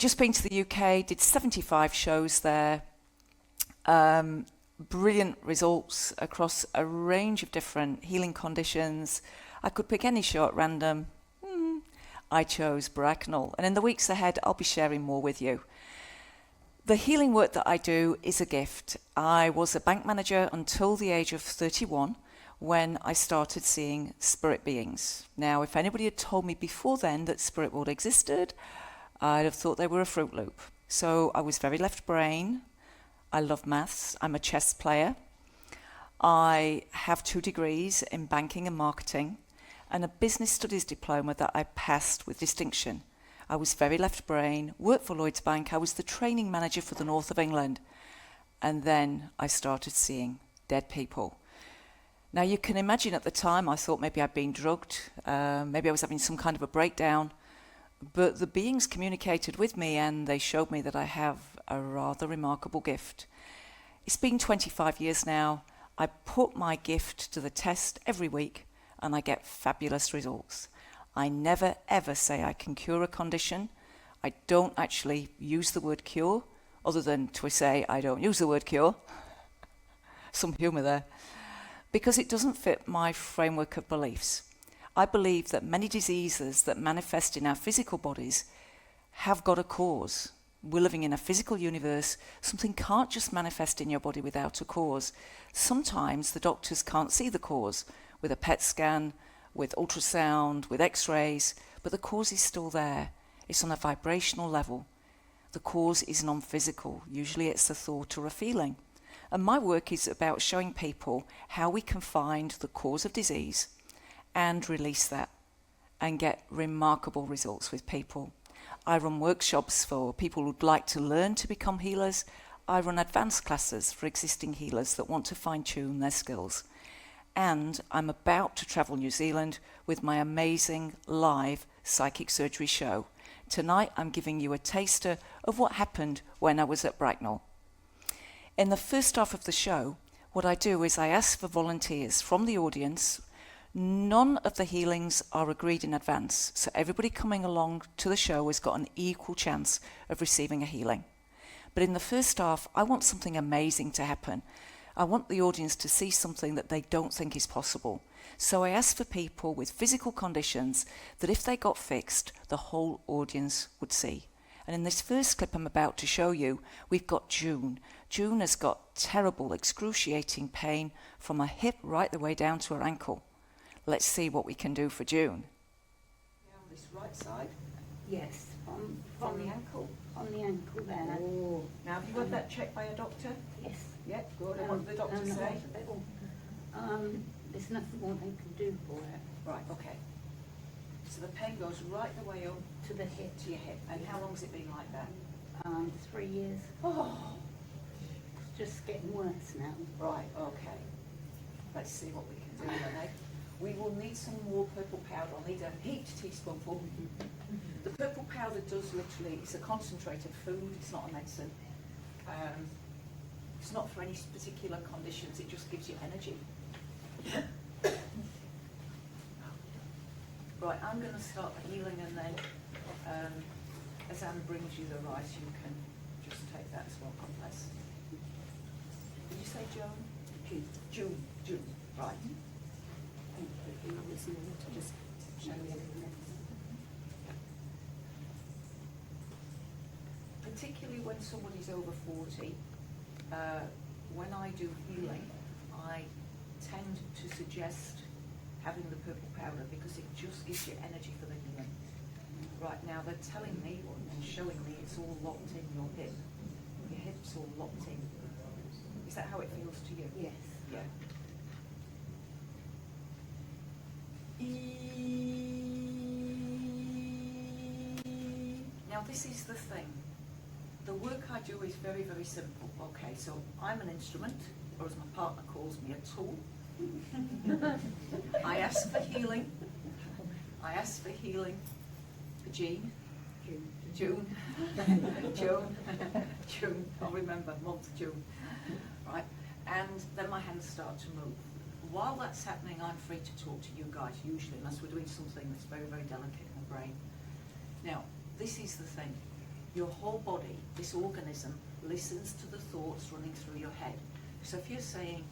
just been to the UK, did 75 shows there. Brilliant results across a range of different healing conditions. I could pick any show at random. I chose Bracknell, and in the weeks ahead I'll be sharing more with you. The healing work that I do is a gift. I was a bank manager until the age of 31 when I started seeing spirit beings. Now, if anybody had told me before then that spirit world existed, I'd have thought they were a Fruit Loop. So I was very left brain. I love maths. I'm a chess player. I have 2 degrees in banking and marketing and a business studies diploma that I passed with distinction. I was very left brain, worked for Lloyds Bank. I was the training manager for the north of England. And then I started seeing dead people. Now you can imagine at the time I thought maybe I'd been drugged, maybe I was having some kind of a breakdown. But the beings communicated with me and they showed me that I have a rather remarkable gift. It's been 25 years now. I put my gift to the test every week and I get fabulous results. I never ever say I can cure a condition. I don't actually use the word cure, other than to say I don't use the word cure. Some humour there. Because it doesn't fit my framework of beliefs. I believe that many diseases that manifest in our physical bodies have got a cause. We're living in a physical universe. Something can't just manifest in your body without a cause. Sometimes the doctors can't see the cause with a PET scan, with ultrasound, with x-rays, but the cause is still there. It's on a vibrational level. The cause is non-physical. Usually it's a thought or a feeling. And my work is about showing people how we can find the cause of disease and release that and get remarkable results with people. I run workshops for people who'd like to learn to become healers. I run advanced classes for existing healers that want to fine-tune their skills. And I'm about to travel New Zealand with my amazing live psychic surgery show. Tonight I'm giving you a taster of what happened when I was at Bracknell. In the first half of the show, what I do is I ask for volunteers from the audience. None of the healings are agreed in advance, so everybody coming along to the show has got an equal chance of receiving a healing. But in the first half, I want something amazing to happen. I want the audience to see something that they don't think is possible. So I ask for people with physical conditions that if they got fixed, the whole audience would see. And in this first clip I'm about to show you, we've got June. June has got terrible, excruciating pain from her hip right the way down to her ankle. Let's see what we can do for June. Now this right side? Yes, From the ankle? on the ankle there. Oh. Now have you had that checked by a doctor? Yes. Yeah, good. And what did the doctor say? There's nothing more they can do for it. Right, okay. So the pain goes right the way up To the hip. to your hip. And how long has it been like that? 3 years. Oh, It's just getting worse now. right, okay. Let's see what we can do then, eh? We will need some more purple powder. I'll need a heaped teaspoonful. The purple powder does literally, it's a concentrated food, it's not a medicine. It's not for any particular conditions, it just gives you energy. Right, I'm going to start the healing and then as Anne brings you the rice, you can just take that as well. God bless. Did you say Joan? June. June, right. Just show you. Particularly when somebody's over 40, when I do healing, I tend to suggest having the purple powder because it just gives you energy for the healing. Right now they're telling me and showing me it's all locked in your hip. Your hip's all locked in. Is that how it feels to you? Yes. Yeah. Now this is the thing. The work I do is very, very simple. Okay, so I'm an instrument, or as my partner calls me, a tool. I ask for healing. I ask for healing for June. June. I'll remember, month June. Right? And then my hands start to move. While that's happening, I'm free to talk to you guys, usually, unless we're doing something that's very, very delicate in the brain. Now, this is the thing. Your whole body, this organism, listens to the thoughts running through your head. So if you're saying,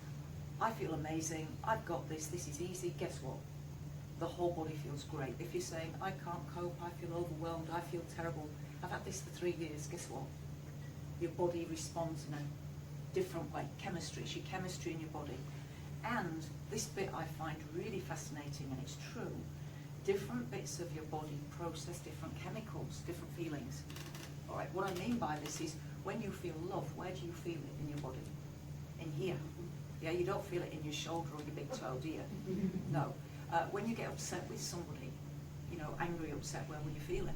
I feel amazing, I've got this is easy, guess what? The whole body feels great. If you're saying, I can't cope, I feel overwhelmed, I feel terrible, I've had this for 3 years, guess what? Your body responds in a different way. Chemistry, it's your chemistry in your body. And this bit I find really fascinating, and it's true. Different bits of your body process different chemicals, different feelings. All right, what I mean by this is when you feel love, where do you feel it in your body? In here. Yeah, you don't feel it in your shoulder or your big toe, do you? No. When you get upset with somebody, you know, angry, upset, where will you feel it?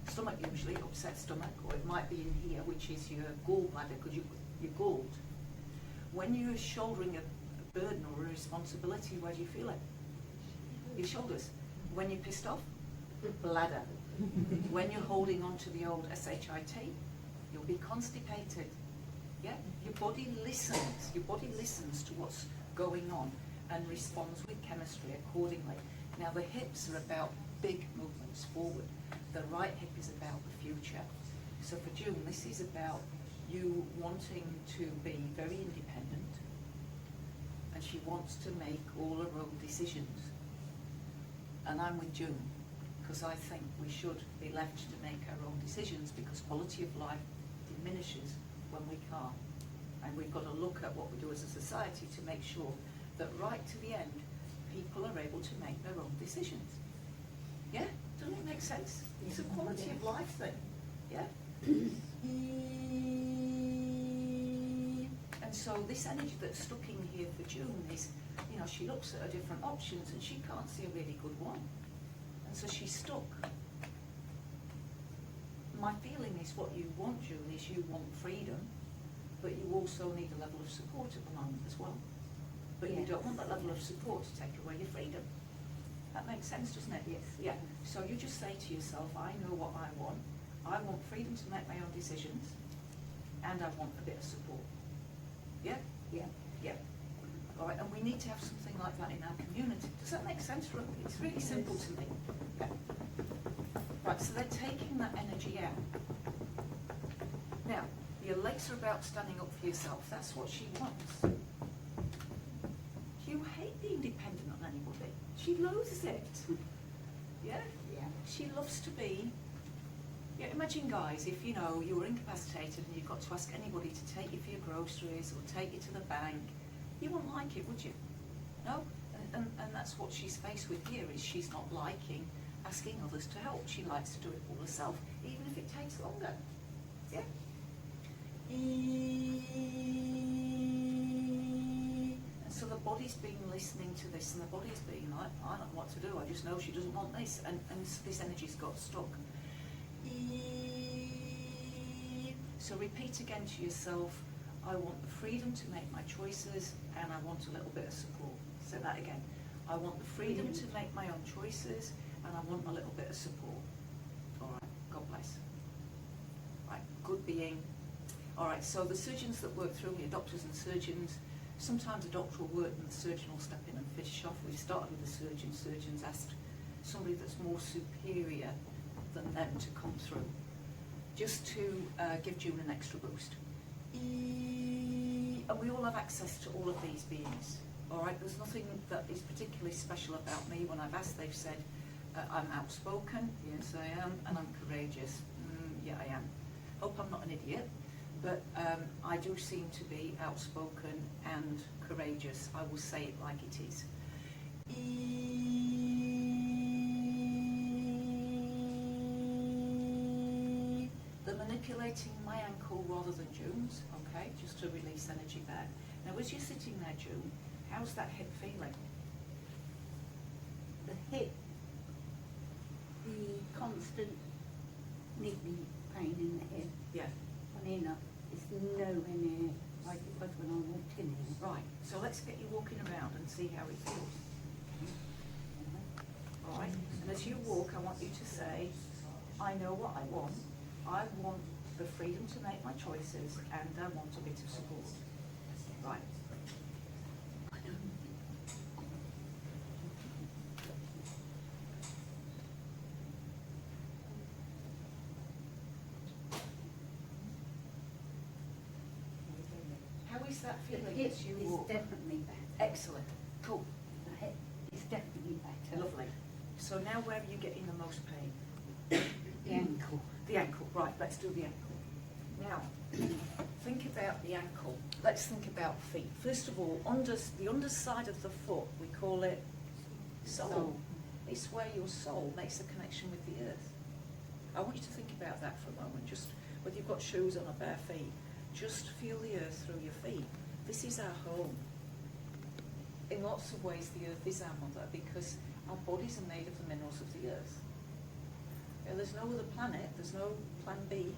Stomach usually, upset stomach, or it might be in here, which is your gallbladder, because you're galled. When you're shouldering a burden or a responsibility, where do you feel it? Your shoulders. When you're pissed off, bladder. When you're holding on to the old SHIT, you'll be constipated. Yeah? Your body listens to what's going on and responds with chemistry accordingly. Now the hips are about big movements forward. The right hip is about the future. So for June, this is about you wanting to be very independent, and she wants to make all her own decisions. And I'm with June, because I think we should be left to make our own decisions, because quality of life diminishes when we can't. And we've got to look at what we do as a society to make sure that right to the end, people are able to make their own decisions. Yeah? Doesn't it make sense? It's a quality of life thing. Yeah? And so this energy that's stuck in here for June is, you know, she looks at her different options and she can't see a really good one. And so she's stuck. My feeling is what you want, June, is you want freedom, but you also need a level of support at the moment as well. But you don't want that level of support to take away your freedom. That makes sense, doesn't it? Yes. Yeah. So you just say to yourself, I know what I want. I want freedom to make my own decisions, and I want a bit of support. Yeah? Yeah. Yeah. All right, and we need to have something like that in our community. Does that make sense, Ruth? It's really simple to me. Yeah. Right, so they're taking that energy out. Now, your legs are about standing up for yourself. That's what she wants. You hate being dependent on anybody. She loathes it. Yeah? Yeah. She loves to be. Yeah, imagine, guys, if, you know, you were incapacitated and you've got to ask anybody to take you for your groceries or take you to the bank. You wouldn't like it, would you? No? And that's what she's faced with here, is she's not liking asking others to help. She likes to do it all herself, even if it takes longer. Yeah? And so the body's been listening to this, and the body's been like, I don't know what to do, I just know she doesn't want this, and this energy's got stuck. So repeat again to yourself, I want the freedom to make my choices, and I want a little bit of support. Say that again. I want the freedom to make my own choices, and I want a little bit of support. All right, God bless. Right, good being. All right, so the surgeons that work through me are doctors and surgeons. Sometimes a doctor will work and the surgeon will step in and finish off. We've started with the surgeon. Surgeons asked somebody that's more superior than them to come through, just to give June an extra boost. And we all have access to all of these beings. All right, there's nothing that is particularly special about me. When I've asked, they've said, I'm outspoken, yes I am, and I'm courageous, yeah I am. Hope I'm not an idiot, but I do seem to be outspoken and courageous. I will say it like it is. They're manipulating my ankle rather than June's, okay, just to release energy there. Now as you're sitting there, June, how's that hip feeling? The hip, the constant niggling pain in the hip. Yeah. Funny enough, it's nowhere near like it was when I walked in here. Right, so let's get you walking around and see how it feels. All right, and as you walk, I want you to say, I know what I want. I want the freedom to make my choices, and I want a bit of support. Right. is that feeling? Hip as you is walk? definitely better. Excellent. Cool. The hip is definitely better. Lovely. So now where are you getting the most pain? The ankle. The ankle. Right, let's do the ankle. Now, think about the ankle. Let's think about feet. First of all, the underside of the foot, we call it soul. It's where your soul makes a connection with the earth. I want you to think about that for a moment. Just whether you've got shoes on or bare feet, just feel the earth through your feet. This is our home. In lots of ways, the earth is our mother because our bodies are made of the minerals of the earth. There's no other planet, there's no plan B.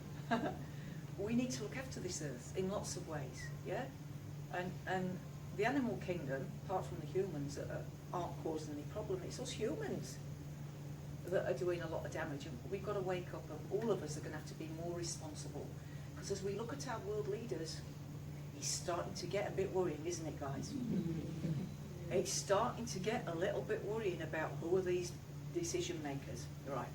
We need to look after this earth in lots of ways, yeah? And the animal kingdom, apart from the humans that aren't causing any problem, it's us humans that are doing a lot of damage. And we've got to wake up, and all of us are going to have to be more responsible. Because as we look at our world leaders, it's starting to get a bit worrying, isn't it, guys? It's starting to get a little bit worrying about who are these decision makers, right?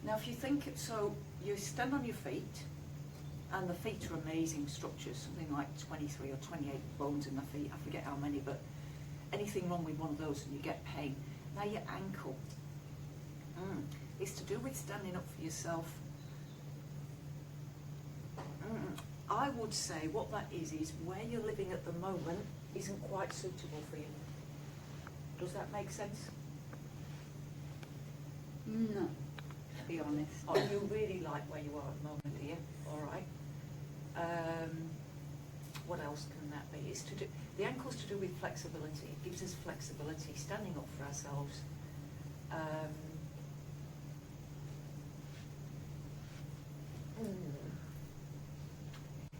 Now, if you think, so you stand on your feet, and the feet are amazing structures, something like 23 or 28 bones in the feet, I forget how many, but anything wrong with one of those and you get pain. Now your ankle, it's to do with standing up for yourself. I would say what that is where you're living at the moment isn't quite suitable for you. Does that make sense? No, to be honest. Oh, you really like where you are at the moment, do you? All right. What else can that be? It's to do, the ankle's to do with flexibility. It gives us flexibility, standing up for ourselves.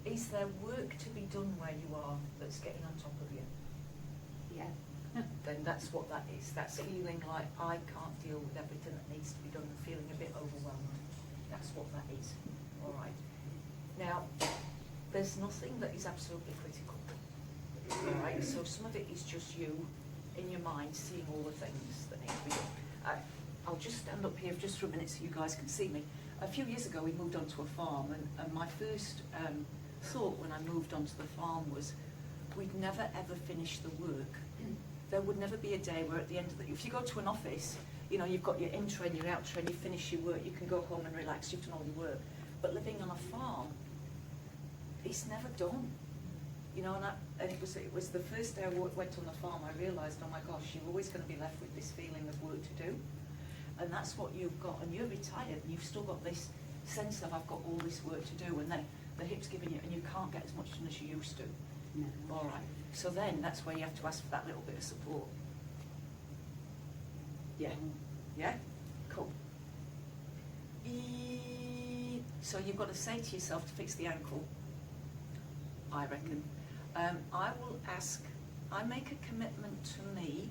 Is there work to be done where you are that's getting on top of you? Yeah. Then that's what that is. That's feeling like I can't deal with everything that needs to be done and feeling a bit overwhelmed. That's what that is. All right. Now, there's nothing that is absolutely critical. All right. So some of it is just you in your mind seeing all the things that need to be done. I'll just stand up here just for a minute so you guys can see me. A few years ago, we moved onto a farm, and my first thought when I moved onto the farm was we'd never ever finish the work. There would never be a day where at the end of the, if you go to an office, you know, you've got your in train, your out train, you finish your work, you can go home and relax, you've done all your work. But living on a farm, it's never done. You know, and it was the first day I went on the farm, I realised, oh my gosh, you're always going to be left with this feeling of work to do. And that's what you've got, and you're retired, and you've still got this sense of, I've got all this work to do, and then the hip's giving you, and you can't get as much done as you used to. No. All right. So then that's where you have to ask for that little bit of support. Yeah. Yeah? Cool. So you've got to say to yourself to fix the ankle, I reckon. I will ask, I make a commitment to me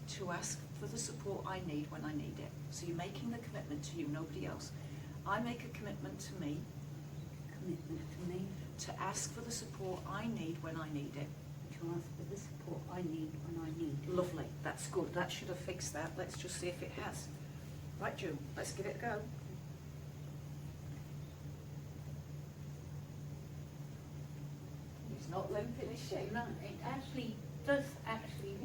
to ask for the support I need when I need it. So you're making the commitment to you, nobody else. I make a commitment to me. Commitment to me. To ask for the support I need when I need it. To ask for the support I need when I need it. Lovely, that's good. That should have fixed that. Let's just see if it has. Right, June, let's give it a go. It's not limping, is she? No, it actually does feel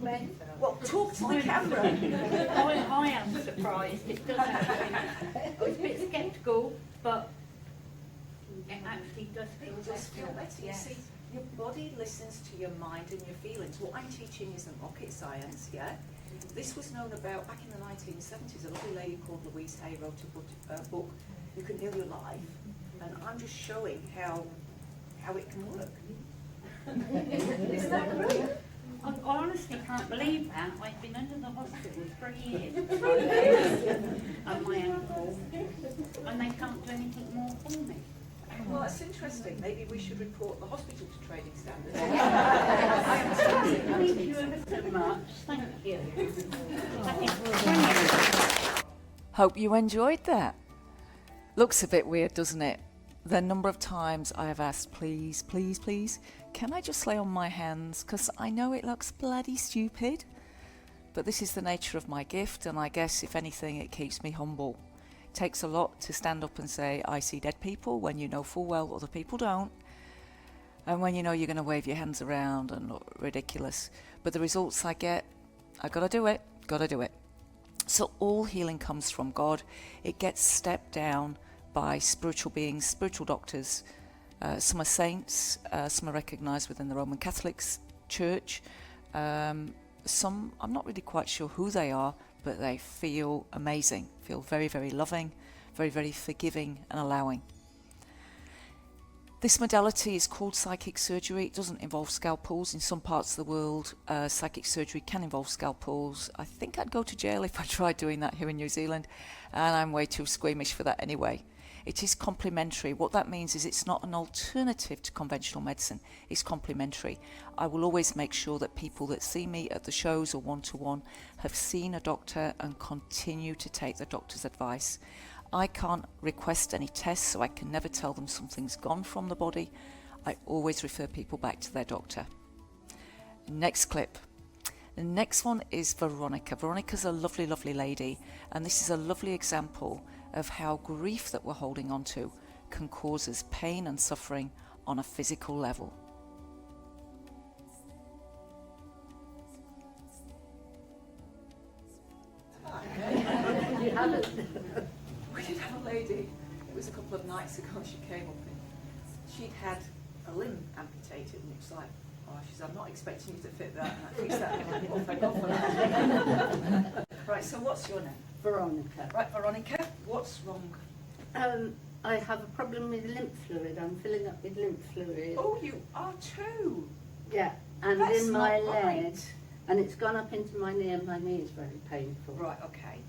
better. Well, talk to the camera. I am surprised. It does actually. I was a bit sceptical, but it actually does feel It better. does feel better. Yes. You see, your body listens to your mind and your feelings. What I'm teaching isn't rocket science, yeah? This was known about back in the 1970s. A lovely lady called Louise Hay wrote a book, You Can Heal Your Life. And I'm just showing how it can work. Isn't that brilliant? I honestly can't believe that. I've been under the hospital 3 years on my ankle, and they can't do anything more for me. Well, that's interesting. Maybe we should report the hospital to trading standards. Thank you ever so much. Thank you. That is brilliant. Hope you enjoyed that. Looks a bit weird, doesn't it? The number of times I have asked, please, please, please, can I just lay on my hands? Because I know it looks bloody stupid. but this is the nature of my gift, and I guess if anything it keeps me humble. It takes a lot to stand up and say I see dead people when you know full well other people don't, and when you know you're going to wave your hands around and look ridiculous. But the results I get, I gotta do it. So all healing comes from God. It gets stepped down by spiritual beings, spiritual doctors. Some are saints, some are recognised within the Roman Catholic Church. Some, I'm not really quite sure who they are, but they feel amazing, feel very, very loving, very, very forgiving and allowing. This modality is called psychic surgery. It doesn't involve scalpels. In some parts of the world, psychic surgery can involve scalpels. I think I'd go to jail if I tried doing that here in New Zealand, and I'm way too squeamish for that anyway. It is complementary. What that means is it's not an alternative to conventional medicine. It's complementary. I will always make sure that people that see me at the shows or one-to-one have seen a doctor and continue to take the doctor's advice. I can't request any tests, so I can never tell them something's gone from the body. I always refer people back to their doctor. Next clip. The next one is Veronica. Veronica's a lovely, lovely lady, and this is a lovely example of how grief that we're holding on to can cause us pain and suffering on a physical level. You haven't. We did have a lady, it was a couple of nights ago, she came up and she'd had a limb amputated, and it's like, oh, she said, I'm not expecting you to fit that, and I fixed that, and off I go for that. Right, so what's your name? Veronica. Right, Veronica, what's wrong? I have a problem with lymph fluid. I'm filling up with lymph fluid. Oh, you are too? Yeah, and That's in my not leg, right. and it's gone up into my knee, and my knee is very painful. Right, okay.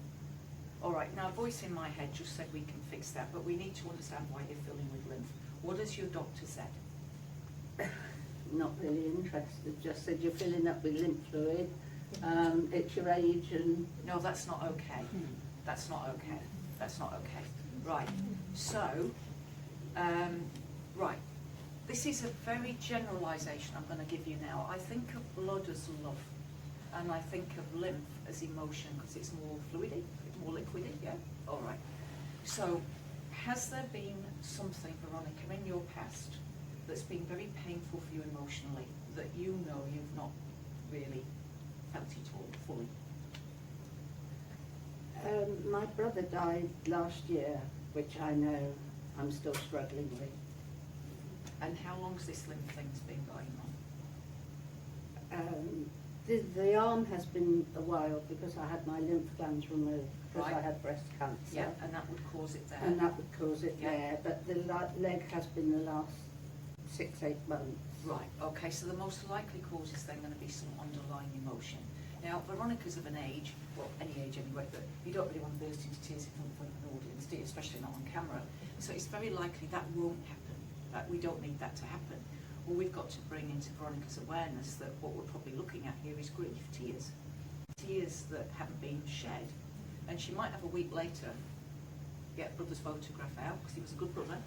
All right, now a voice in my head just said we can fix that, but we need to understand why you're filling with lymph. What has your doctor said? Not really interested. Just said you're filling up with lymph fluid. It's your age, and No, that's not okay. That's not okay. That's not okay. Right, so, right, this is a very generalisation I'm going to give you now. I think of blood as love, and I think of lymph as emotion because it's more fluidy, more liquidy, yeah? All right. So, has there been something, Veronica, in your past that's been very painful for you emotionally that you know you've not really felt it all fully? my brother died last year, which I know I'm still struggling with. And how long's this lymph thing's been going on? The arm has been a while because I had my lymph glands removed because I Right. had breast cancer. Yeah, and that would cause it there. And that would cause it Yeah. there, but the leg has been the last 6-8 months. Right, okay, so the most likely cause is then going to be some underlying emotion. Now, Veronica's of an age, well, any age anyway, but you don't really want to burst into tears in front of an audience, do you? Especially not on camera. So it's very likely that won't happen. We don't need that to happen. All we've got to bring into Veronica's awareness that what we're probably looking at here is grief, tears. Tears that haven't been shed. And she might have a week later get brother's photograph out, because he was a good brother.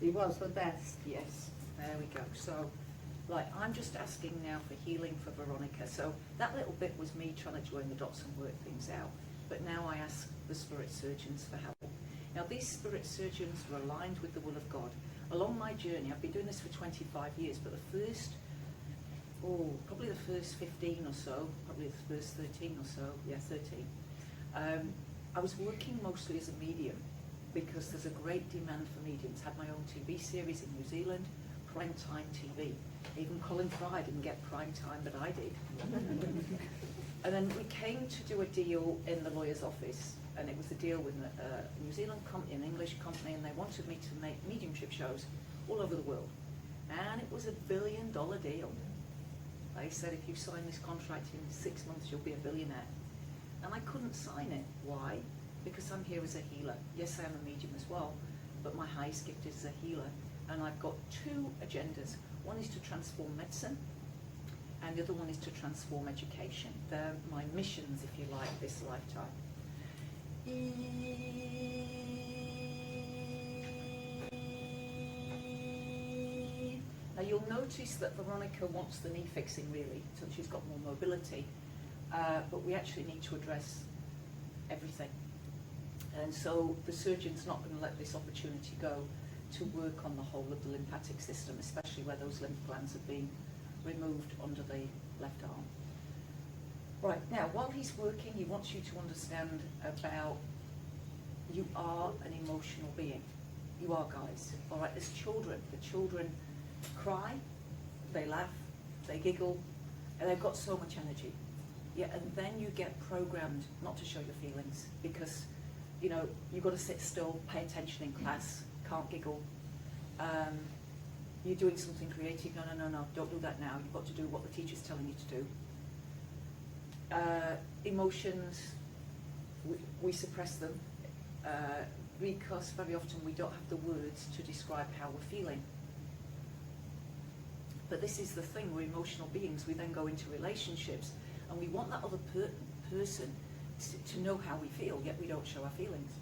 He was the best. Yes, there we go. So, right, I'm just asking now for healing for Veronica. So that little bit was me trying to join the dots and work things out. But now I ask the spirit surgeons for help. Now these spirit surgeons are aligned with the will of God. Along my journey, I've been doing this for 25 years, but probably the first 15 or so, probably the first 13 or so, 13, I was working mostly as a medium because there's a great demand for mediums. Had my own TV series in New Zealand, prime time TV. Even Colin Fry didn't get prime time, but I did. And then we came to do a deal in the lawyer's office, and it was a deal with a New Zealand company, an English company, and they wanted me to make mediumship shows all over the world. And it was $1 billion deal. They said, if you sign this contract in 6 months, you'll be a billionaire. And I couldn't sign it. Why? Because I'm here as a healer. Yes, I am a medium as well, but my highest gift is as a healer. And I've got 2 agendas. One is to transform medicine, and the other one is to transform education. They're my missions, if you like, this lifetime. Now you'll notice that Veronica wants the knee fixing really, so she's got more mobility. but we actually need to address everything. And so the surgeon's not going to let this opportunity go to work on the whole of the lymphatic system, especially where those lymph glands have been removed under the left arm. Right, now while he's working, he wants you to understand about you are an emotional being. You are, guys. All right, there's children. The children cry, they laugh, they giggle, and they've got so much energy. Yeah, and then you get programmed not to show your feelings because, you know, you've got to sit still, pay attention in class, can't giggle. You're doing something creative. No, don't do that now. You've got to do what the teacher's telling you to do. Emotions, we suppress them because very often we don't have the words to describe how we're feeling. But this is the thing, we're emotional beings. We then go into relationships and we want that other person to know how we feel, yet we don't show our feelings.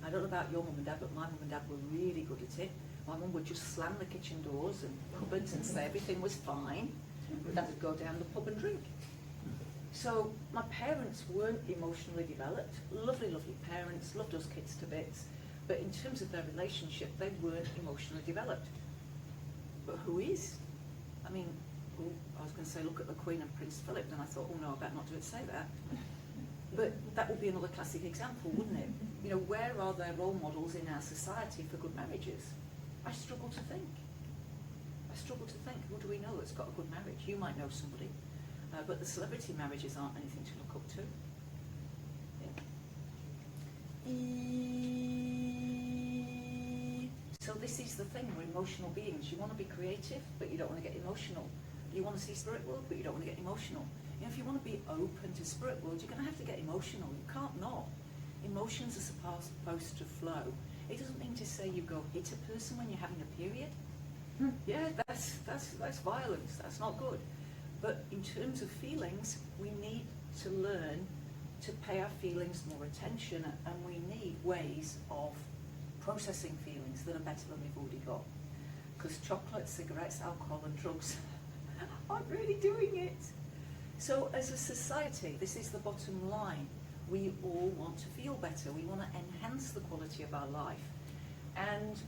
I don't know about your mum and dad, but my mum and dad were really good at it. My mum would just slam the kitchen doors and cupboards and say everything was fine. My dad would go down the pub and drink. So my parents weren't emotionally developed. Lovely, lovely parents, loved us kids to bits. But in terms of their relationship, they weren't emotionally developed. But who is? I mean, I was going to say, look at the Queen and Prince Philip, and I thought, oh no, I better not do it, say that. But that would be another classic example, wouldn't it? You know, where are there role models in our society for good marriages? I struggle to think. Who do we know that's got a good marriage? You might know somebody. But the celebrity marriages aren't anything to look up to. Yeah. So this is the thing, we're emotional beings. You want to be creative, but you don't want to get emotional. You want to see spirit world, but you don't want to get emotional. You know, if you want to be open to spirit world, you're going to have to get emotional. You can't not. Emotions are supposed to flow. It doesn't mean to say you go hit a person when you're having a period. Yeah, that's violence. That's not good. But in terms of feelings, we need to learn to pay our feelings more attention, and we need ways of processing feelings that are better than we've already got. Because chocolate, cigarettes, alcohol and drugs aren't really doing it. So as a society, this is the bottom line. We all want to feel better. We want to enhance the quality of our life. And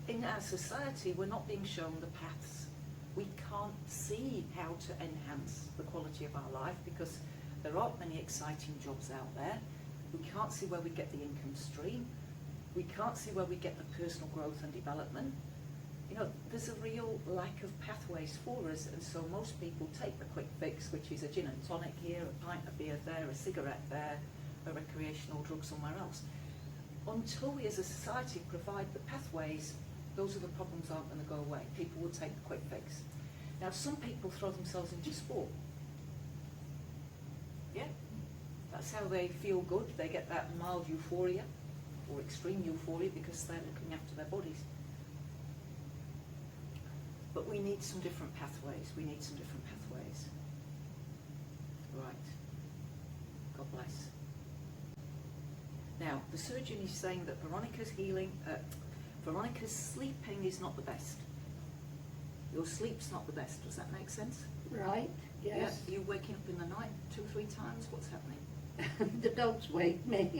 in our society, we're not being shown the paths. We can't see how to enhance the quality of our life because there aren't many exciting jobs out there. We can't see where we get the income stream. We can't see where we get the personal growth and development. You know, there's a real lack of pathways for us, and so most people take the quick fix, which is a gin and tonic here, a pint of beer there, a cigarette there, a recreational drug somewhere else. Until we as a society provide the pathways, those are the problems aren't going to go away. People will take the quick fix. Now, some people throw themselves into sport. Yeah, that's how they feel good. They get that mild euphoria or extreme euphoria because they're looking after their bodies. But we need some different pathways. Right. God bless. Now, the surgeon is saying that Veronica's sleeping is not the best. Your sleep's not the best. Does that make sense? Right, yes. Yeah, you waking up in the night 2 or 3 times? What's happening? The dogs wake me.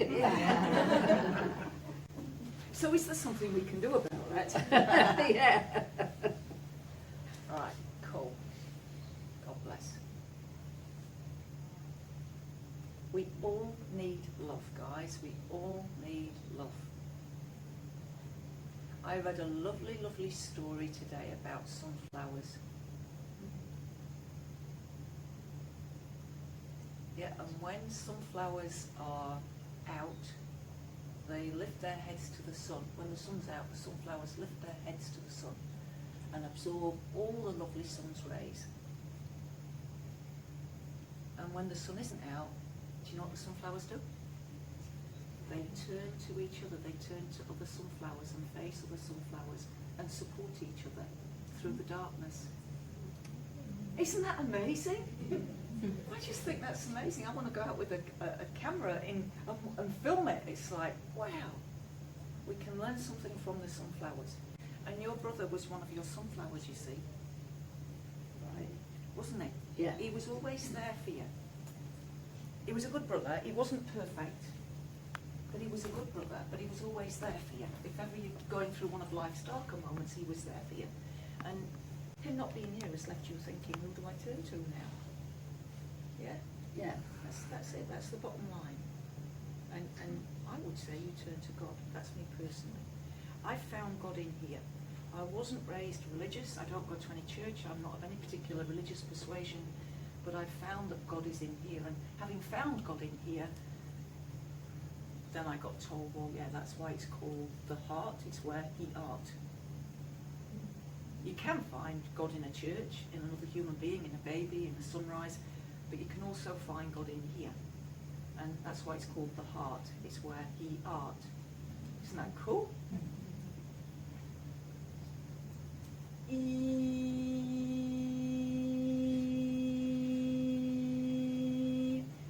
So is there something we can do about that? Yeah. Right, cool. God bless. We all need love, guys. We all need love. I read a lovely, lovely story today about sunflowers. Yeah, and when sunflowers are out, they lift their heads to the sun. When the sun's out, the sunflowers lift their heads to the sun and absorb all the lovely sun's rays. And when the sun isn't out, do you know what the sunflowers do? They turn to each other, they turn to other sunflowers and face other sunflowers and support each other through the darkness. Isn't that amazing? I just think that's amazing. I want to go out with a camera and film it. It's like, wow, we can learn something from the sunflowers. And your brother was one of your sunflowers, you see. Right. Wasn't he? Yeah. He was always there for you. he was a good brother. He wasn't perfect, but he was a good brother, but he was always there for you. If ever you're going through one of life's darker moments, he was there for you. And him not being here has left you thinking, who do I turn to now? Yeah? Yeah. That's it. That's the bottom line. And I would say you turn to God. That's me personally. I found God in here. I wasn't raised religious. I don't go to any church. I'm not of any particular religious persuasion. But I found that God is in here. And having found God in here, then I got told, well, yeah, that's why it's called the heart. It's where He art. You can find God in a church, in another human being, in a baby, in a sunrise, but you can also find God in here. And that's why it's called the heart. It's where He art. Isn't that cool?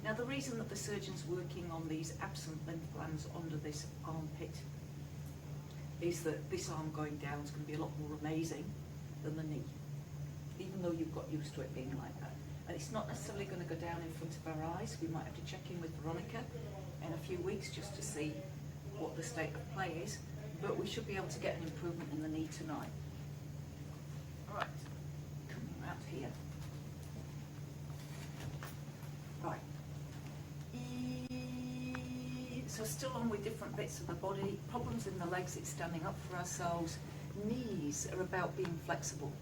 Now the reason that the surgeon's working on these absent lymph glands under this armpit is that this arm going down is going to be a lot more amazing than the knee, even though you've got used to it being like that. And it's not necessarily going to go down in front of our eyes. We might have to check in with Veronica in a few weeks just to see what the state of play is, but we should be able to get an improvement in the knee tonight. All right, coming out here. Right. So still on with different bits of the body. Problems in the legs, it's standing up for ourselves. Knees are about being flexible.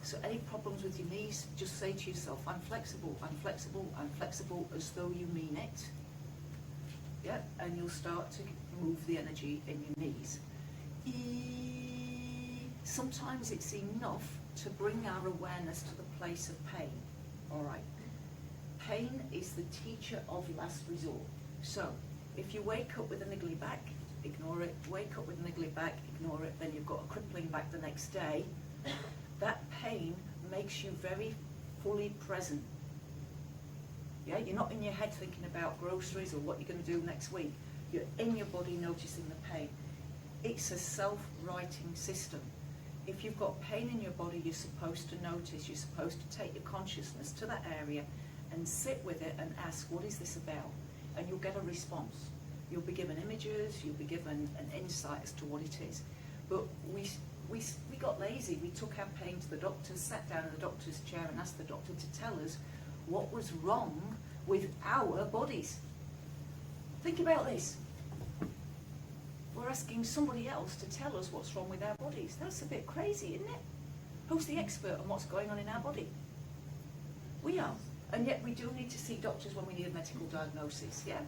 So any problems with your knees, just say to yourself, I'm flexible, I'm flexible, I'm flexible, as though you mean it. Yeah, and you'll start to move the energy in your knees. Sometimes it's enough to bring our awareness to the place of pain. All right. Pain is the teacher of last resort. So if you wake up with a niggly back, ignore it. Wake up with a niggly back, ignore it. Then you've got a crippling back the next day. That pain makes you very fully present. Yeah, you're not in your head thinking about groceries or what you're going to do next week. You're in your body noticing the pain. It's a self-righting system. If you've got pain in your body, you're supposed to notice. You're supposed to take your consciousness to that area and sit with it and ask, what is this about? And you'll get a response. You'll be given images, you'll be given an insight as to what it is. But we got lazy. We took our pain to the doctor, sat down in the doctor's chair and asked the doctor to tell us what was wrong with our bodies. Think about this. We're asking somebody else to tell us what's wrong with our bodies. That's a bit crazy, isn't it? Who's the expert on what's going on in our body? We are. And yet we do need to see doctors when we need a medical diagnosis, yeah?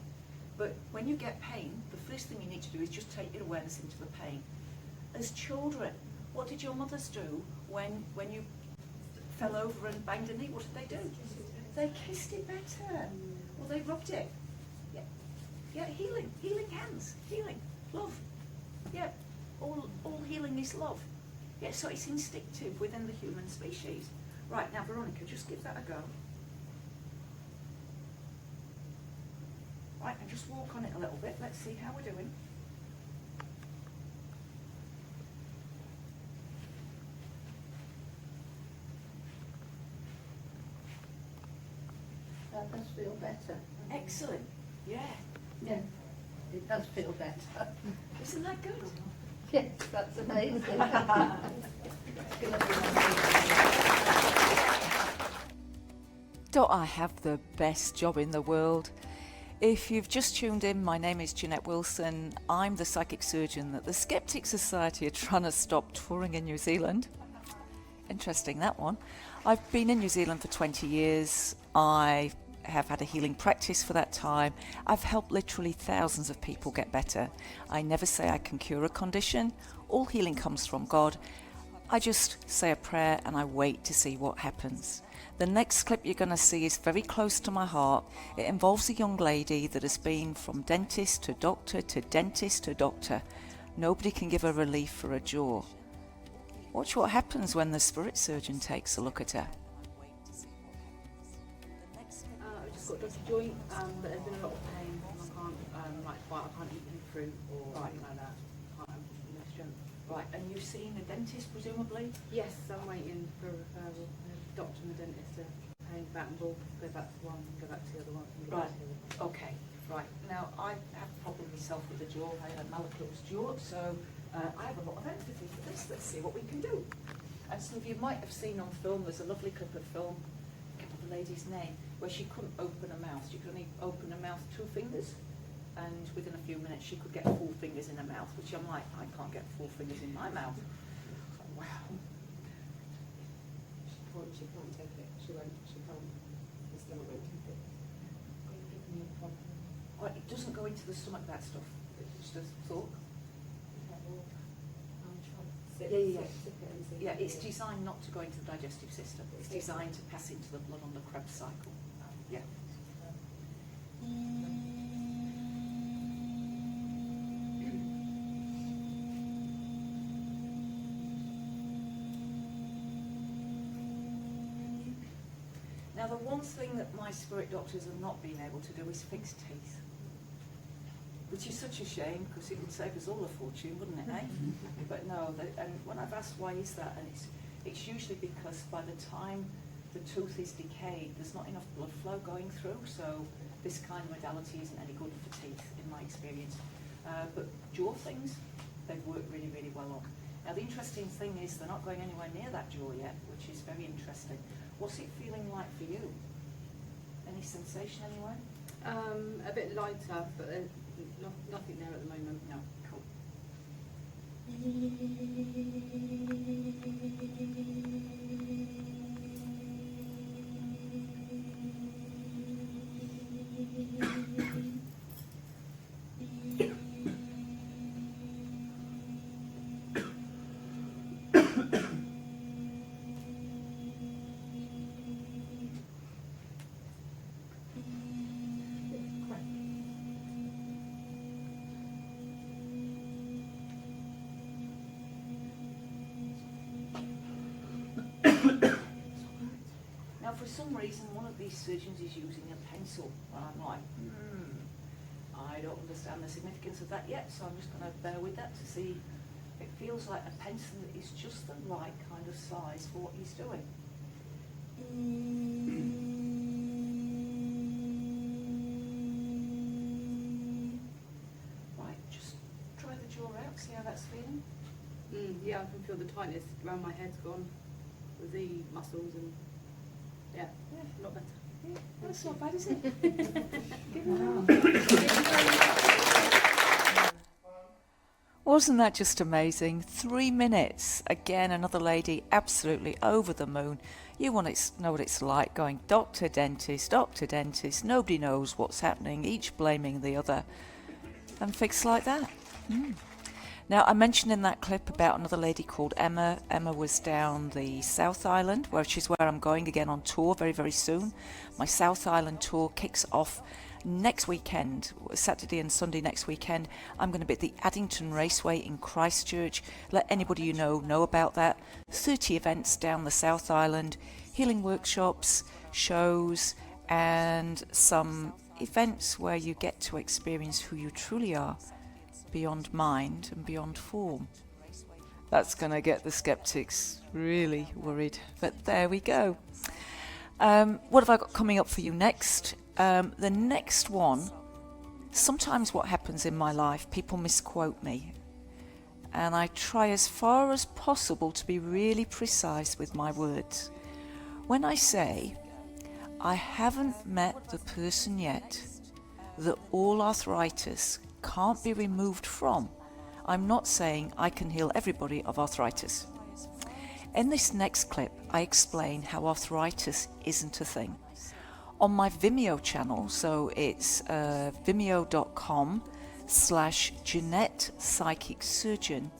But when you get pain, the first thing you need to do is just take your awareness into the pain. As children, what did your mothers do when you fell over and banged a knee? What did they do? They kissed it better. Or they rubbed it. Yeah, yeah, healing hands, healing, love. Yeah, all healing is love. Yeah, so it's instinctive within the human species. Right, now Veronica, just give that a go. Right, and just walk on it a little bit. Let's see how we're doing. That does feel better. Excellent. Yeah. Yeah, it does feel better. Isn't that good? Yes, that's amazing. Don't I have the best job in the world? If you've just tuned in, my name is Jeanette Wilson. I'm the psychic surgeon that the Skeptic Society are trying to stop touring in New Zealand. Interesting, that one. I've been in New Zealand for 20 years. I have had a healing practice for that time. I've helped literally thousands of people get better. I never say I can cure a condition. All healing comes from God. I just say a prayer and I wait to see what happens. The next clip you're going to see is very close to my heart. It involves a young lady that has been from dentist to doctor to dentist to doctor. Nobody can give her relief for her jaw. Watch what happens when the spirit surgeon takes a look at her. I just got a dodgy joint, but there's been a lot of pain. I can't eat any fruit or anything like that. Can't have no strength. Right, and you've seen a dentist presumably? Yes, I'm waiting for a referral. The doctor and the dentist are paying back and forth. Go back to one, go back to the other one. Right. jaw, I had malaclose jaw, so I have a lot of empathy for this. Let's see what we can do. And some of you might have seen on film, there's a lovely clip of film, I can't remember the lady's name, where she couldn't open her mouth. She could only open her mouth 2 fingers, and within a few minutes she could get 4 fingers in her mouth, which I'm like, I can't get 4 fingers in my mouth. So, wow. She can't take it. She can't. The stomach won't take it. Oh, it doesn't go into the stomach, that stuff. It's just thought. Yeah, it's designed not to go into the digestive system. It's designed to pass into the blood on the Krebs cycle. Yeah. Now, the one thing that my spirit doctors have not been able to do is fix teeth, which is such a shame because it would save us all a fortune, wouldn't it, eh? But no, and when I've asked why is that, and it's usually because by the time the tooth is decayed, there's not enough blood flow going through, so this kind of modality isn't any good for teeth, in my experience. But jaw things, they've worked really, really well on. Now, the interesting thing is they're not going anywhere near that jaw yet, which is very interesting. What's it feeling like for you? Any sensation anywhere? A bit lighter, but nothing there at the moment. No, cool. Now, for some reason, one of these surgeons is using a pencil, and I'm like, I don't understand the significance of that yet, so I'm just going to bear with that to see. It feels like a pencil that is just the right kind of size for what he's doing. Right, just try the jaw out, see how that's feeling. Yeah, I can feel the tightness around my head's gone with the muscles and yeah, a lot better. Yeah, that's not bad, is it? Give Wasn't that just amazing? 3 minutes. Again, another lady absolutely over the moon. You want to know what it's like going doctor, dentist, nobody knows what's happening, each blaming the other, and fixed like that. Now, I mentioned in that clip about another lady called Emma. Emma was down the South Island, which is where I'm going again on tour very, very soon. My South Island tour kicks off next weekend, Saturday and Sunday next weekend. I'm going to be at the Addington Raceway in Christchurch. Let anybody you know about that. 30 events down the South Island, healing workshops, shows, and some events where you get to experience who you truly are, beyond mind and beyond form. That's going to get the skeptics really worried, but there we go. What have I got coming up for you next? The next one, sometimes what happens in my life, people misquote me, and I try as far as possible to be really precise with my words. When I say, I haven't met the person yet that all arthritis can't be removed from, I'm not saying I can heal everybody of arthritis. In this next clip, I explain how arthritis isn't a thing. On my Vimeo channel, so it's vimeo.com/Jeanette Psychic Surgeon,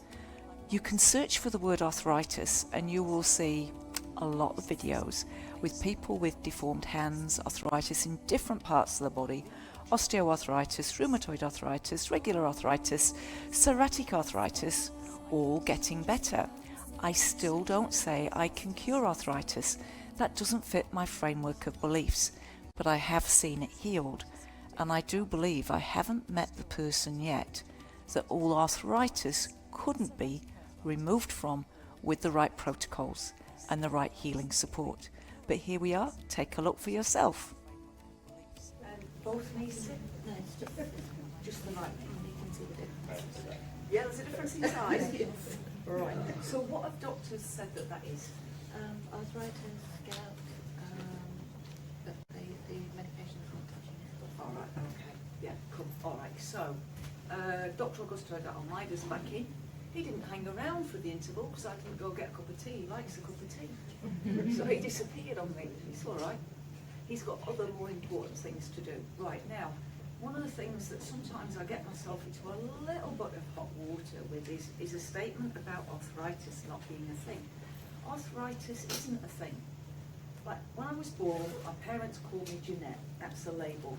you can search for the word arthritis and you will see a lot of videos with people with deformed hands, arthritis in different parts of the body, osteoarthritis, rheumatoid arthritis, regular arthritis, psoriatic arthritis, all getting better. I still don't say I can cure arthritis. That doesn't fit my framework of beliefs, but I have seen it healed, and I do believe I haven't met the person yet that all arthritis couldn't be removed from with the right protocols and the right healing support. But here we are, take a look for yourself. Both knees, is it? No, it's just the right knee. can see the difference. Yeah, there's a difference in size. Right. So what have doctors said that is? Arthritis, gout, but the medication's not touching it. All right, okay. Yeah, cool. All right, so Dr. Augusto got on Midas back in. He didn't hang around for the interval because I didn't go get a cup of tea. He likes a cup of tea. So he disappeared on me. It's all right. He's got other more important things to do. Right, now, one of the things that sometimes I get myself into a little bit of hot water with is a statement about arthritis not being a thing. Arthritis isn't a thing. Like, when I was born, my parents called me Jeanette. That's a label.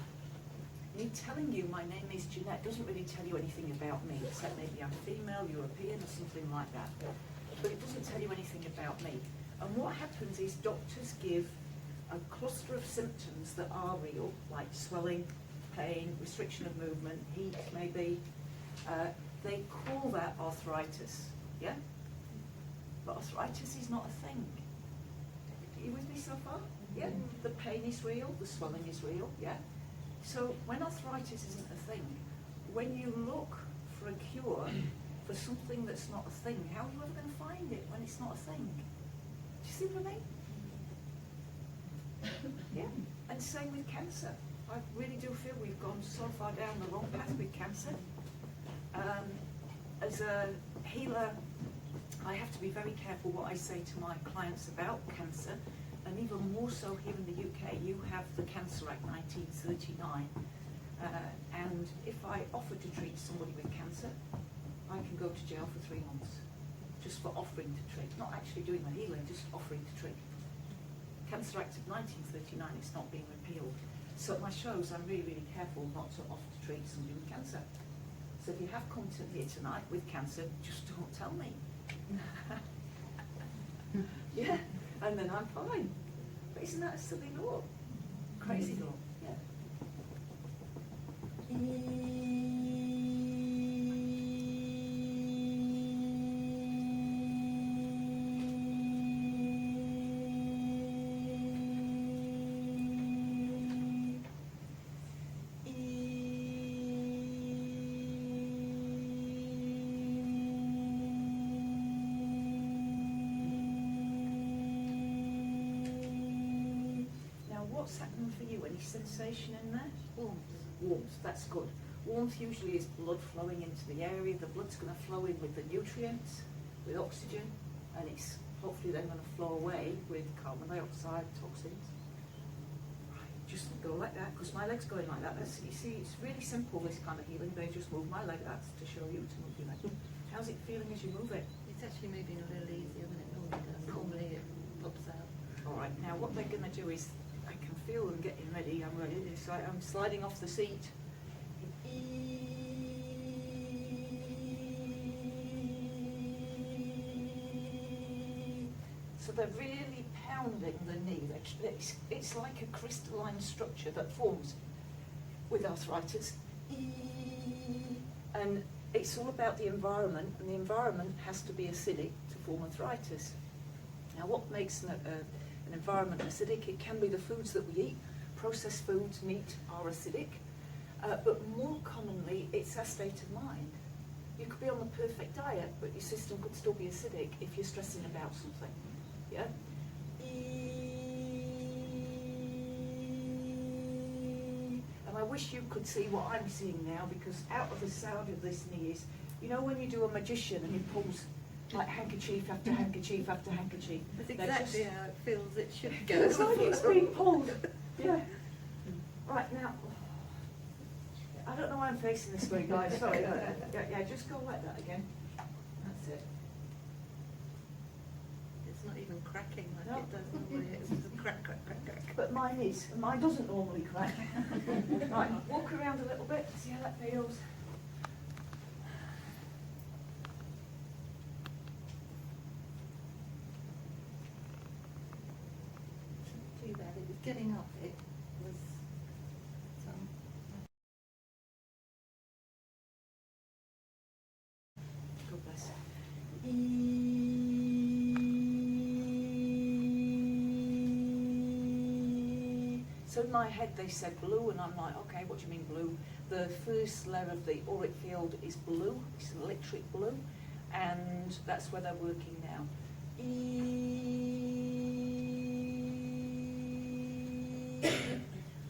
Me telling you my name is Jeanette doesn't really tell you anything about me, except maybe I'm female, European, or something like that. But it doesn't tell you anything about me. And what happens is doctors give a cluster of symptoms that are real, like swelling, pain, restriction of movement, heat maybe. They call that arthritis, yeah? But arthritis is not a thing. Are you with me so far? Yeah? The pain is real, the swelling is real, yeah? So when arthritis isn't a thing, when you look for a cure for something that's not a thing, how are you ever going to find it when it's not a thing? Do you see what I mean? Yeah, and same with cancer. I really do feel we've gone so far down the wrong path with cancer. As a healer, I have to be very careful what I say to my clients about cancer. And even more so here in the UK, you have the Cancer Act 1939. And if I offer to treat somebody with cancer, I can go to jail for 3 months just for offering to treat, not actually doing the healing, just offering to treat. Cancer Act of 1939 is not being repealed. So at my shows, I'm really, really careful not to offer to treat somebody with cancer. So if you have come to here tonight with cancer, just don't tell me. Yeah. And then I'm fine. But isn't that a silly law? Crazy law, yeah. What's happening for you? Any sensation in there? Warmth. Warmth, that's good. Warmth usually is blood flowing into the area. The blood's going to flow in with the nutrients, with oxygen, and it's hopefully then going to flow away with carbon dioxide, toxins. Right, just go like that, because my leg's going like that. That's, you see, it's really simple, this kind of healing. They just move my leg, that's to show you to move your leg. How's it feeling as you move it? It's actually moving a little easier than it normally does. Normally it pops out. All right, now what they're going to do is, I can feel them getting ready. I'm ready. So I'm sliding off the seat. So they're really pounding the knee. It's like a crystalline structure that forms with arthritis. And it's all about the environment, and the environment has to be acidic to form arthritis. Now what makes an environment acidic? It can be the foods that we eat. Processed foods, meat, are acidic. But more commonly, it's our state of mind. You could be on the perfect diet, but your system could still be acidic if you're stressing about something. Yeah? And I wish you could see what I'm seeing now, because out of the sound of this knee is, you know when you do a magician and he pulls like handkerchief after handkerchief after handkerchief. That's exactly how it feels it should go. It's like it's being pulled. Yeah. Right, now, I don't know why I'm facing this way, guys. Sorry. Yeah, just go like that again. That's it. It's not even cracking like No. it does normally. It's just a crack, crack, crack, crack. But mine is. Mine doesn't normally crack. Right, walk around a little bit, see how that feels. Too bad. It was getting up. It was God bless. So in my head they said blue, and I'm like, okay, what do you mean blue? The first layer of the auric field is blue, it's electric blue, and that's where they're working now.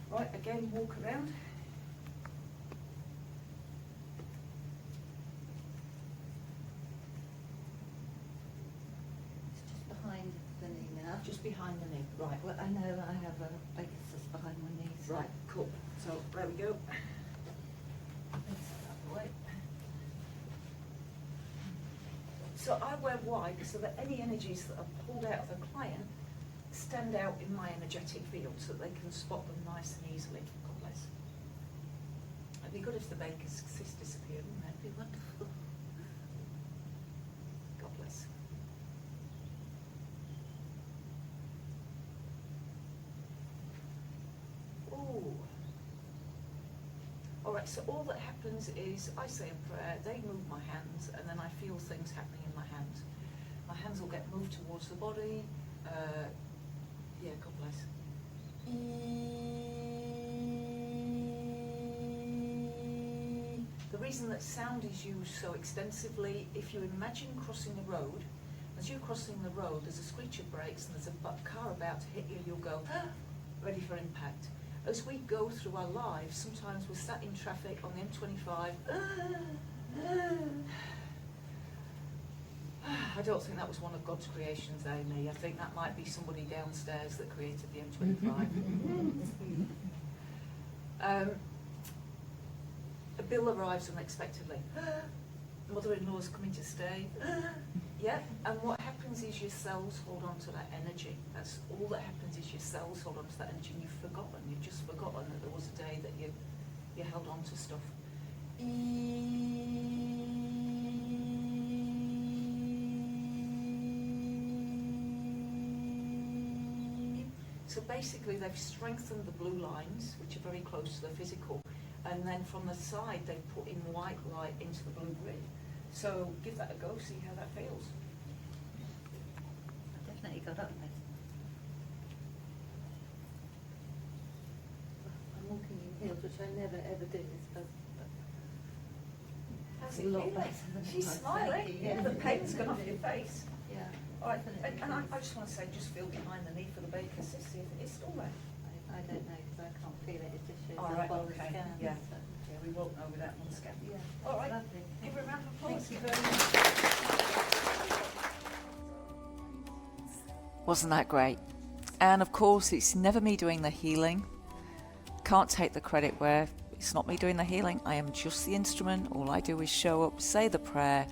Right, again, walk around. It's just behind the knee now. Just behind the knee. Right, Well, I know I have a basis behind my knees. right, cool. So, there we go. So I wear white so that any energies that are pulled out of the client stand out in my energetic field so that they can spot them nice and easily. God bless. It'd be good if the baker's cyst disappeared, wouldn't it? It'd be wonderful. God bless. Ooh. All right, so all that happens is I say a prayer, they move my hands, and then I feel things happening in my hands. My hands will get moved towards the body. Yeah, God bless. The reason that sound is used so extensively, if you imagine crossing a road, as you're crossing the road, there's a screech of brakes and there's a car about to hit you, you'll go, ready for impact. As we go through our lives, sometimes we're sat in traffic on the M25. I don't think that was one of God's creations, Amy. I think that might be somebody downstairs that created the M25. A bill arrives unexpectedly. Mother-in-law's coming to stay. Yeah, and what happens is your cells hold on to that energy. That's all that happens is your cells hold on to that energy and you've forgotten. You've just forgotten that there was a day that you held on to stuff. So basically they've strengthened the blue lines, which are very close to the physical, and then from the side they put in white light into the blue grid. So give that a go, see how that feels. I definitely got up there. I'm walking in heels, which I never ever do. How's A it lot feeling? better than She's it was. smiling. Thank you, yeah. The pain's gone off your face. Yeah. All right, definitely. and I just want to say, just feel behind the knee for the baker's cyst, see if it's still there. I don't know because I can't feel it. It just shows All up right, on the okay, scan. yeah. So. Yeah, we won't know without one scan. Yeah. All right, Lovely. give her a round of applause. Thank you very much. Wasn't that great? And of course, it's never me doing the healing. Can't take the credit where it's not me doing the healing. I am just the instrument. All I do is show up, say the prayer,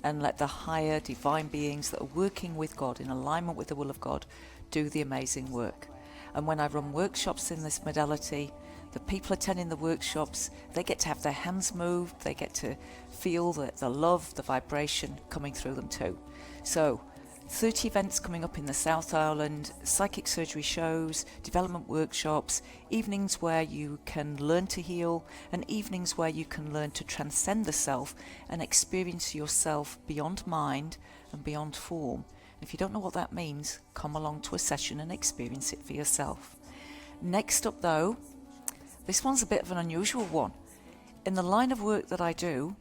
and let the higher divine beings that are working with God in alignment with the will of God do the amazing work. And when I run workshops in this modality, the people attending the workshops, they get to have their hands moved, they get to feel the love, the vibration coming through them too. So 30 events coming up in the South Island, psychic surgery shows, development workshops, evenings where you can learn to heal, and evenings where you can learn to transcend the self and experience yourself beyond mind and beyond form. If you don't know what that means, come along to a session and experience it for yourself. Next up though, this one's a bit of an unusual one. In the line of work that I do,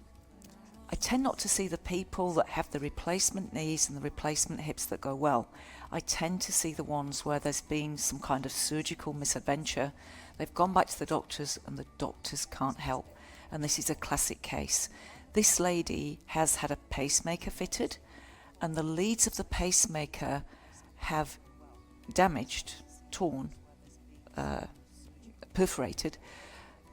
I tend not to see the people that have the replacement knees and the replacement hips that go well. I tend to see the ones where there's been some kind of surgical misadventure. They've gone back to the doctors and the doctors can't help. And this is a classic case. This lady has had a pacemaker fitted, and the leads of the pacemaker have damaged, torn, perforated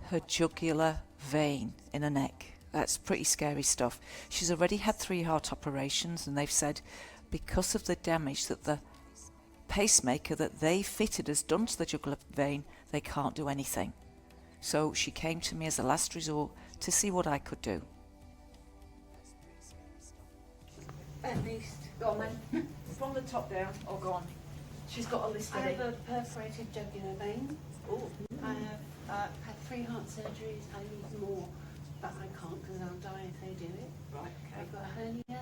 her jugular vein in her neck. That's pretty scary stuff. She's already had 3 heart operations, and they've said because of the damage that the pacemaker that they fitted has done to the jugular vein, they can't do anything. So she came to me as a last resort to see what I could do. At least. Go on then. From the top down, or go on. She's got a list I of have it. a perforated jugular vein. Oh. I have had 3 heart surgeries. I need more, but I can't because I'll die if they do it. Right, okay. I've got a hernia.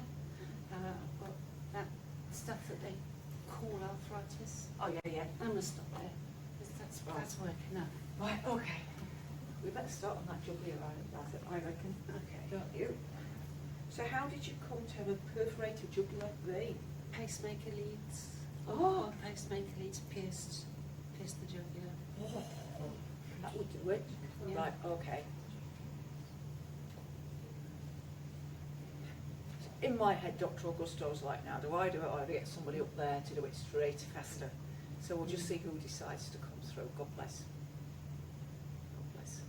I've got that stuff that they call arthritis. Oh, yeah, yeah. I'm going to stop there. 'Cause that's working up. Right, okay. We better start on that jugular, I reckon, Okay. don't you? So how did you come to have a perforated jugular vein? Pacemaker leads. Oh. Or pacemaker leads pierced the jugular. That would do it. Yeah. Right, okay. In my head, Dr. Augusto's like, now, do I do it or do I get somebody up there to do it straight, faster? So we'll just see who decides to come through. God bless. God bless.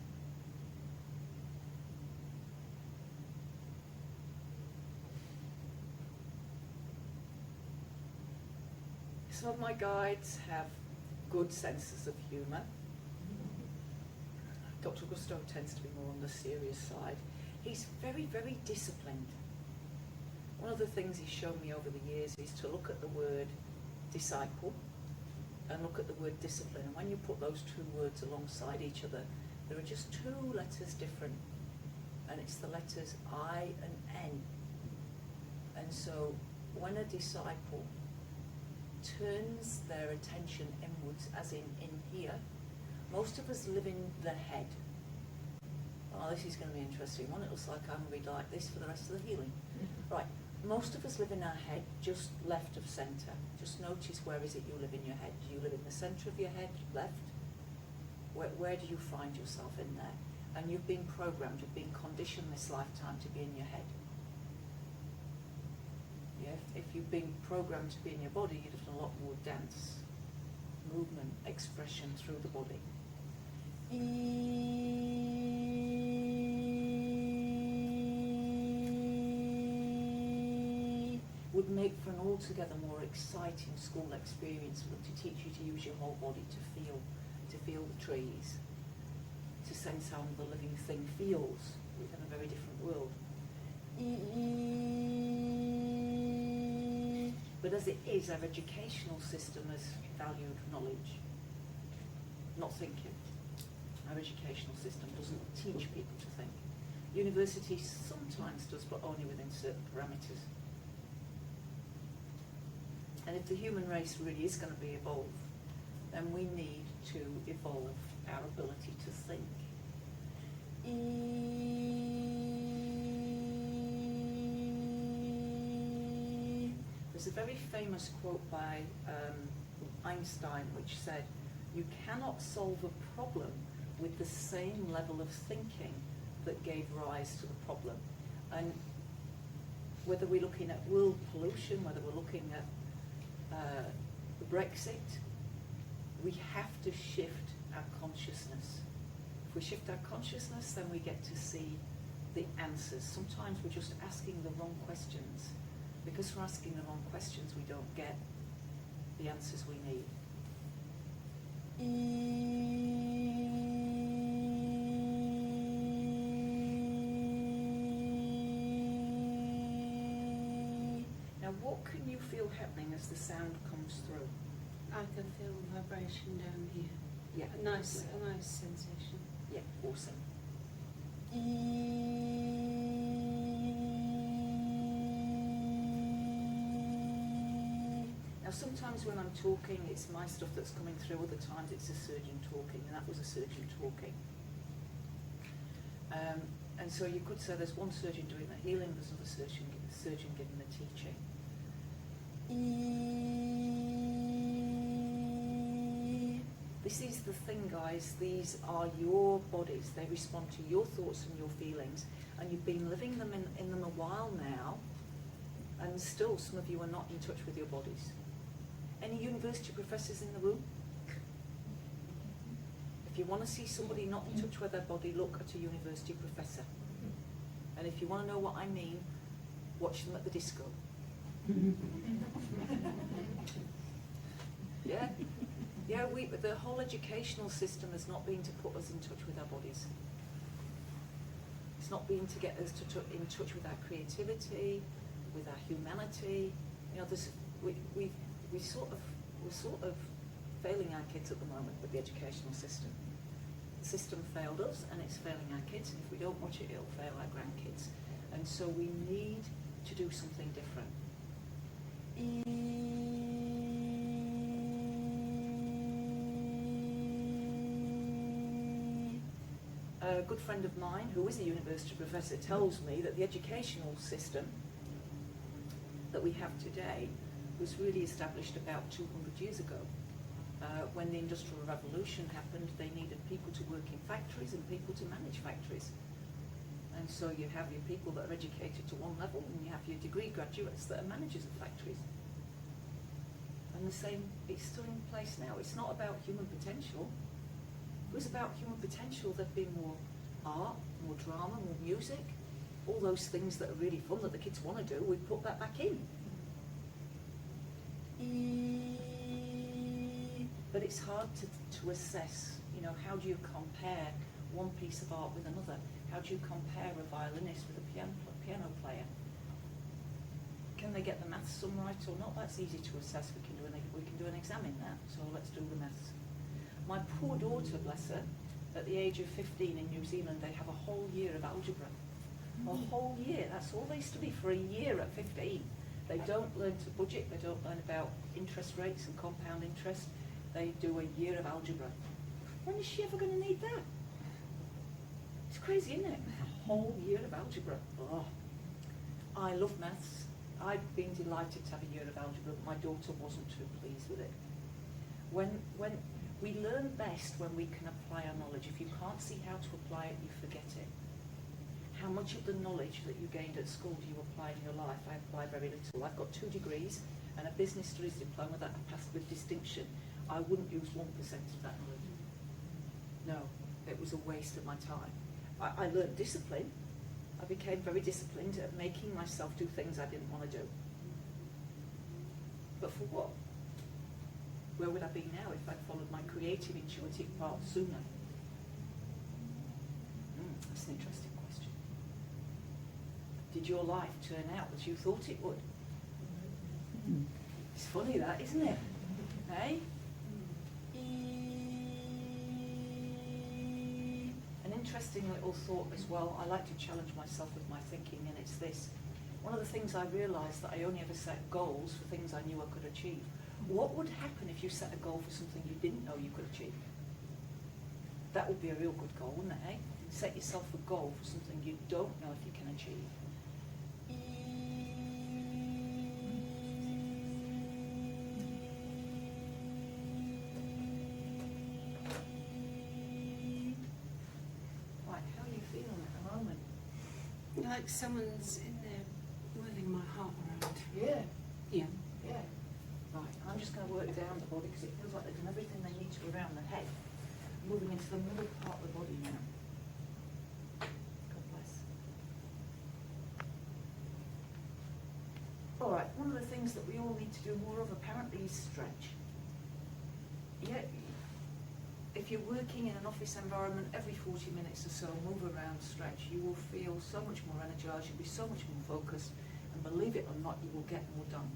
Some of my guides have good senses of humour. Dr. Gusto tends to be more on the serious side. He's very, very disciplined. One of the things he's shown me over the years is to look at the word disciple and look at the word discipline. And when you put those two words alongside each other, there are just two letters different. And it's the letters I and N. And so when a disciple turns their attention inwards, as in here, most of us live in the head. Oh, this is going to be interesting. One, it looks like I'm going to be like this for the rest of the healing. Right, most of us live in our head, just left of centre. Just notice, where is it you live in your head? Do you live in the centre of your head, left? Where do you find yourself in there? And you've been programmed, you've been conditioned this lifetime to be in your head. Yeah, if you've been programmed to be in your body, you'd have done a lot more dance, movement, expression through the body. Would make for an altogether more exciting school experience for them to teach you to use your whole body to feel the trees, to sense how the living thing feels within a very different world. But as it is, our educational system has valued knowledge, not thinking. Our educational system doesn't teach people to think. University sometimes does, but only within certain parameters. And if the human race really is going to be evolved, then we need to evolve our ability to think. There's a very famous quote by Einstein which said, "You cannot solve a problem with the same level of thinking that gave rise to the problem." And whether we're looking at world pollution, whether we're looking at Brexit, we have to shift our consciousness. If we shift our consciousness, then we get to see the answers. Sometimes we're just asking the wrong questions. Because we're asking the wrong questions, we don't get the answers we need. Now, what can you feel happening as the sound comes through? I can feel vibration down here. Yeah, A nice sensation. yeah, awesome. Now, sometimes when I'm talking, it's my stuff that's coming through. Other times, it's a surgeon talking, and that was a surgeon talking. And so you could say there's one surgeon doing the healing, there's another surgeon giving the teaching. This is the thing, guys. These are your bodies. They respond to your thoughts and your feelings, and you've been living them in them a while now, and still some of you are not in touch with your bodies. Any university professors in the room? If you want to see somebody not in touch with their body, look at a university professor. And if you want to know what I mean, watch them at the disco. Yeah, yeah. The whole educational system has not been to put us in touch with our bodies. It's not been to get us in touch with our creativity, with our humanity. You know, we're sort of failing our kids at the moment with the educational system. The system failed us, and it's failing our kids. And if we don't watch it, it'll fail our grandkids. And so we need to do something different. a good friend of mine, who is a university professor, tells me that the educational system that we have today was really established about 200 years ago. When the Industrial Revolution happened, they needed people to work in factories and people to manage factories. And so you have your people that are educated to one level, and you have your degree graduates that are managers of factories. And the same, it's still in place now. It's not about human potential. It was about human potential. There'd been more art, more drama, more music, all those things that are really fun that the kids want to do. We put that back in. But it's hard to assess, you know, how do you compare one piece of art with another? How do you compare a violinist with a piano player? Can they get the maths sum right or not? That's easy to assess. We can do an exam in that, so let's do the maths. My poor daughter, bless her, at the age of 15 in New Zealand, they have a whole year of algebra. A whole year. That's all they study for a year at 15. They don't learn to budget. They don't learn about interest rates and compound interest. They do a year of algebra. When is she ever going to need that? It's crazy, isn't it? A whole year of algebra. Oh. I love maths. I'd been delighted to have a year of algebra, but my daughter wasn't too pleased with it. When we learn best when we can apply our knowledge. If you can't see how to apply it, you forget it. How much of the knowledge that you gained at school do you apply in your life? I apply very little. I've got 2 degrees and a business studies diploma that I passed with distinction. I wouldn't use 1% of that knowledge. No, it was a waste of my time. I learned discipline. I became very disciplined at making myself do things I didn't want to do. But for what? Where would I be now if I'd followed my creative, intuitive path sooner? That's an interesting question. Did your life turn out as you thought it would? It's funny that, isn't it? Eh? An interesting little thought as well. I like to challenge myself with my thinking, and it's this. One of the things I realised that I only ever set goals for things I knew I could achieve. What would happen if you set a goal for something you didn't know you could achieve? That would be a real good goal, wouldn't it, eh? Set yourself a goal for something you don't know if you can achieve. Right, how are you feeling at the moment? Like someone's in there whirling my heart around. Yeah. Yeah. Yeah. Right, I'm just going to work down the body because it feels like they've done everything they need to around the head. Moving into the middle part of the body now. God bless. All right, one of the things that we all need to do more of apparently is stretch. Yeah, if you're working in an office environment, every 40 minutes or so, move around, stretch. You will feel so much more energized, you'll be so much more focused, and believe it or not, you will get more done.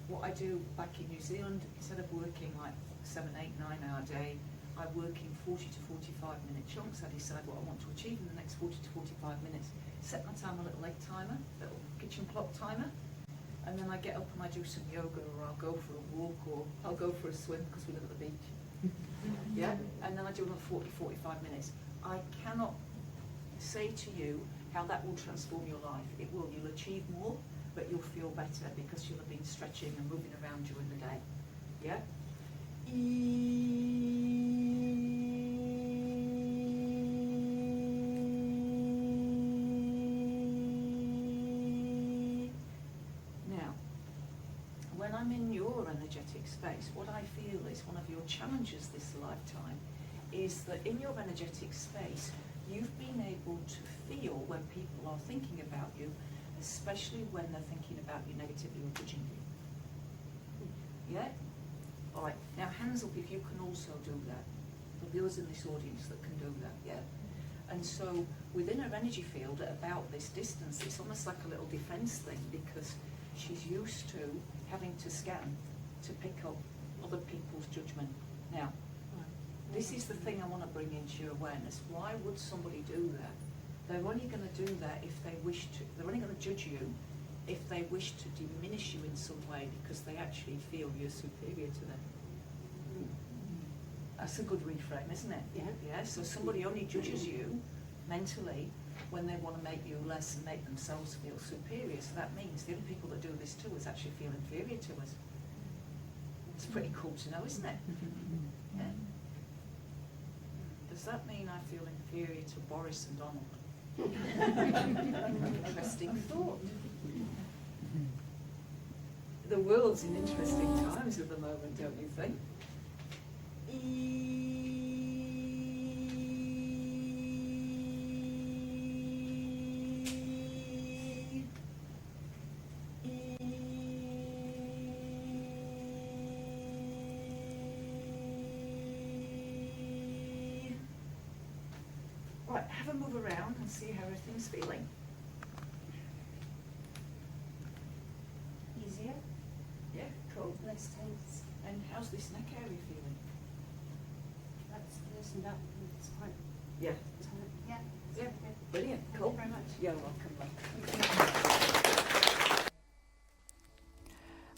What I do back in New Zealand, instead of working like 7, 8, 9 hour day, I work in 40 to 45 minute chunks. I decide what I want to achieve in the next 40 to 45 minutes. Set my time a little leg timer, little kitchen clock timer, and then I get up and I do some yoga, or I'll go for a walk, or I'll go for a swim because we live at the beach. Yeah, and then I do another 40, 45 minutes. I cannot say to you how that will transform your life. It will. You'll achieve more, but you'll feel better because you'll have been stretching and moving around during the day. Yeah? Now, when I'm in your energetic space, what I feel is one of your challenges this lifetime is that in your energetic space, you've been able to feel when people are thinking about you, especially when they're thinking about you negatively or judging you. Yeah? All right. Now, hands up if you can also do that. There'll be others in this audience that can do that, yeah? And so, within her energy field at about this distance, it's almost like a little defense thing because she's used to having to scan to pick up other people's judgment. Now, this is the thing I want to bring into your awareness. Why would somebody do that? They're only going to do that if they wish to. They're only going to judge you if they wish to diminish you in some way because they actually feel you're superior to them. That's a good reframe, isn't it? Yeah. Yeah, so somebody only judges you mentally when they want to make you less and make themselves feel superior. So that means the other people that do this to us actually feel inferior to us. It's pretty cool to know, isn't it? Yeah. Does that mean I feel inferior to Boris and Donald? Interesting thought. The world's in interesting times at the moment, don't you think? Right, have a move around and see how everything's feeling. Easier, Yeah, cool. less tense. And how's this neck area feeling? That's loosened up. It's quite Yeah. tight. Yeah. Yeah, brilliant, cool. Thank you very much. You're welcome, love.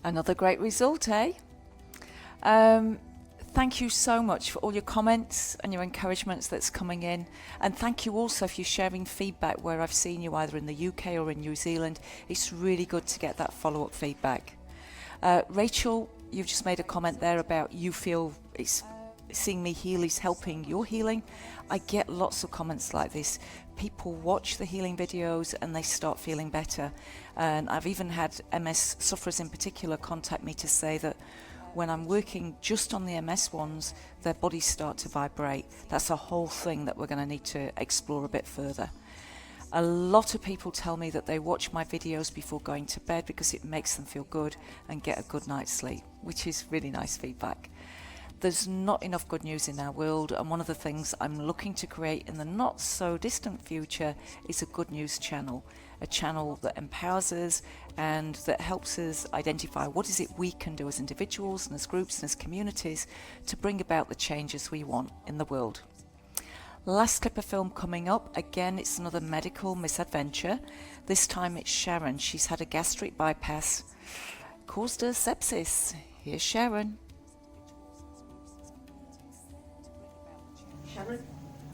Another great result, eh? Thank you so much for all your comments and your encouragements that's coming in. And thank you also for you sharing feedback where I've seen you either in the UK or in New Zealand. It's really good to get that follow-up feedback. Rachel, you've just made a comment there about you feel it's seeing me heal is helping your healing. I get lots of comments like this. People watch the healing videos and they start feeling better. And I've even had MS sufferers in particular contact me to say that when I'm working just on the MS ones, their bodies start to vibrate. That's a whole thing that we're going to need to explore a bit further. A lot of people tell me that they watch my videos before going to bed because it makes them feel good and get a good night's sleep, which is really nice feedback. There's not enough good news in our world, and one of the things I'm looking to create in the not so distant future is a good news channel, a channel that empowers us and that helps us identify what is it we can do as individuals and as groups and as communities to bring about the changes we want in the world. Last clip of film coming up. Again, it's another medical misadventure. This time it's Sharon. She's had a gastric bypass, caused her sepsis. Here's Sharon. Sharon?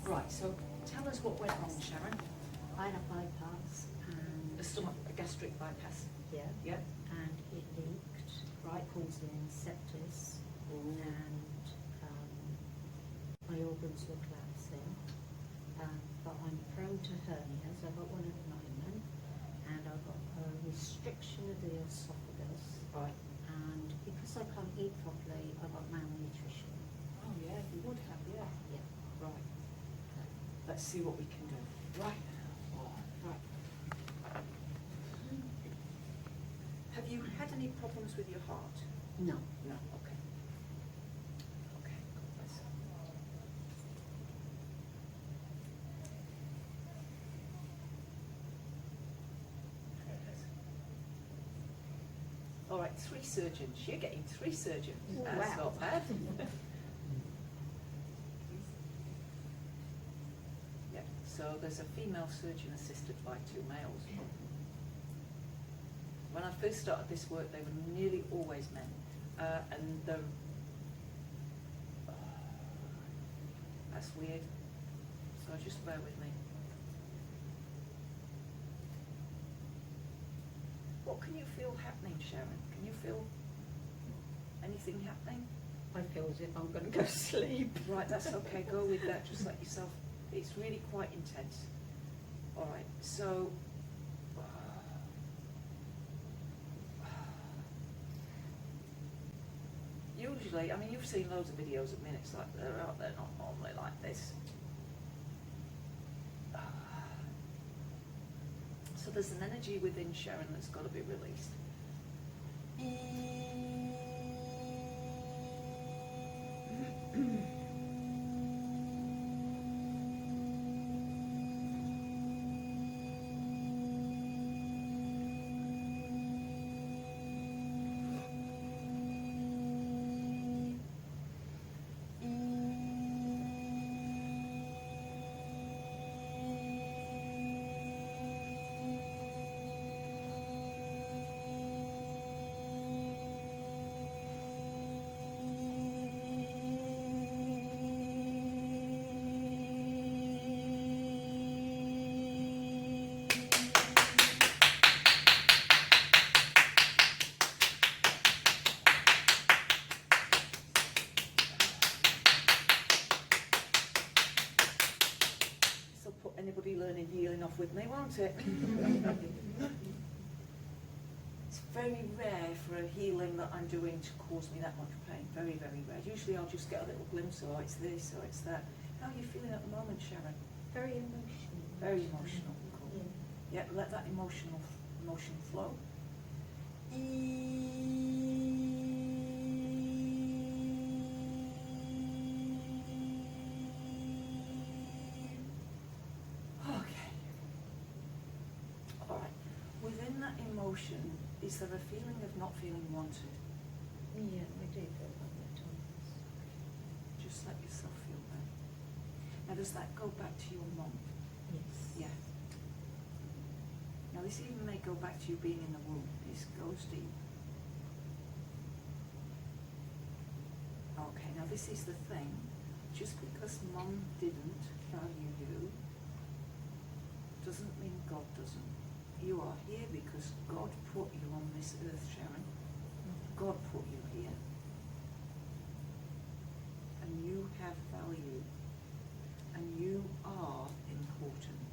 Right, so tell us what went wrong, Sharon. I had a bypass and A stomach, a gastric bypass. yeah, Yeah. and it leaked, Right. causing sepsis, and my organs were collapsing. But I'm prone to hernias. I've got one at the moment, and I've got a restriction of the esophagus. Right. And because I can't eat properly, I've got malnutrition. Oh yeah, you would have, yeah. Yeah. Right. Let's see what we can do. Right. Right. Have you had any problems with your heart? No. No. Okay. Okay. Let's. All right, 3 surgeons. You're getting 3 surgeons. That's Wow. not bad. Yeah. So there's a female surgeon assisted by 2 males. When I first started this work, they were nearly always men, and that's weird. So just bear with me. What can you feel happening, Sharon? Can you feel anything happening? I feel as if I'm going to go to sleep. Right, that's okay. Go with that. Just let yourself. It's really quite intense. All right. So. Usually, I mean, you've seen loads of videos of me, and it's like they're not normally like this. So there's an energy within Sharon that's got to be released. Anybody learning healing off with me, won't it? It's very rare for a healing that I'm doing to cause me that much pain. Very, very rare. Usually I'll just get a little glimpse, oh, it's this, or it's that. How are you feeling at the moment, Sharon? Very emotional. Very emotional. Cool. Yeah. Yeah, let that emotion flow. Okay. All right. Within that emotion, is there a feeling of not feeling wanted? Yeah, I do feel that at times. Just let yourself feel that. Now, does that go back to your mum? Yes. Yeah. Now, this even may go back to you being in the womb. This goes deep. Okay, now this is the thing. Just because mum didn't value you doesn't mean God doesn't. You are here because God put you on this earth, Sharon. God put you here. And you have value. And you are important.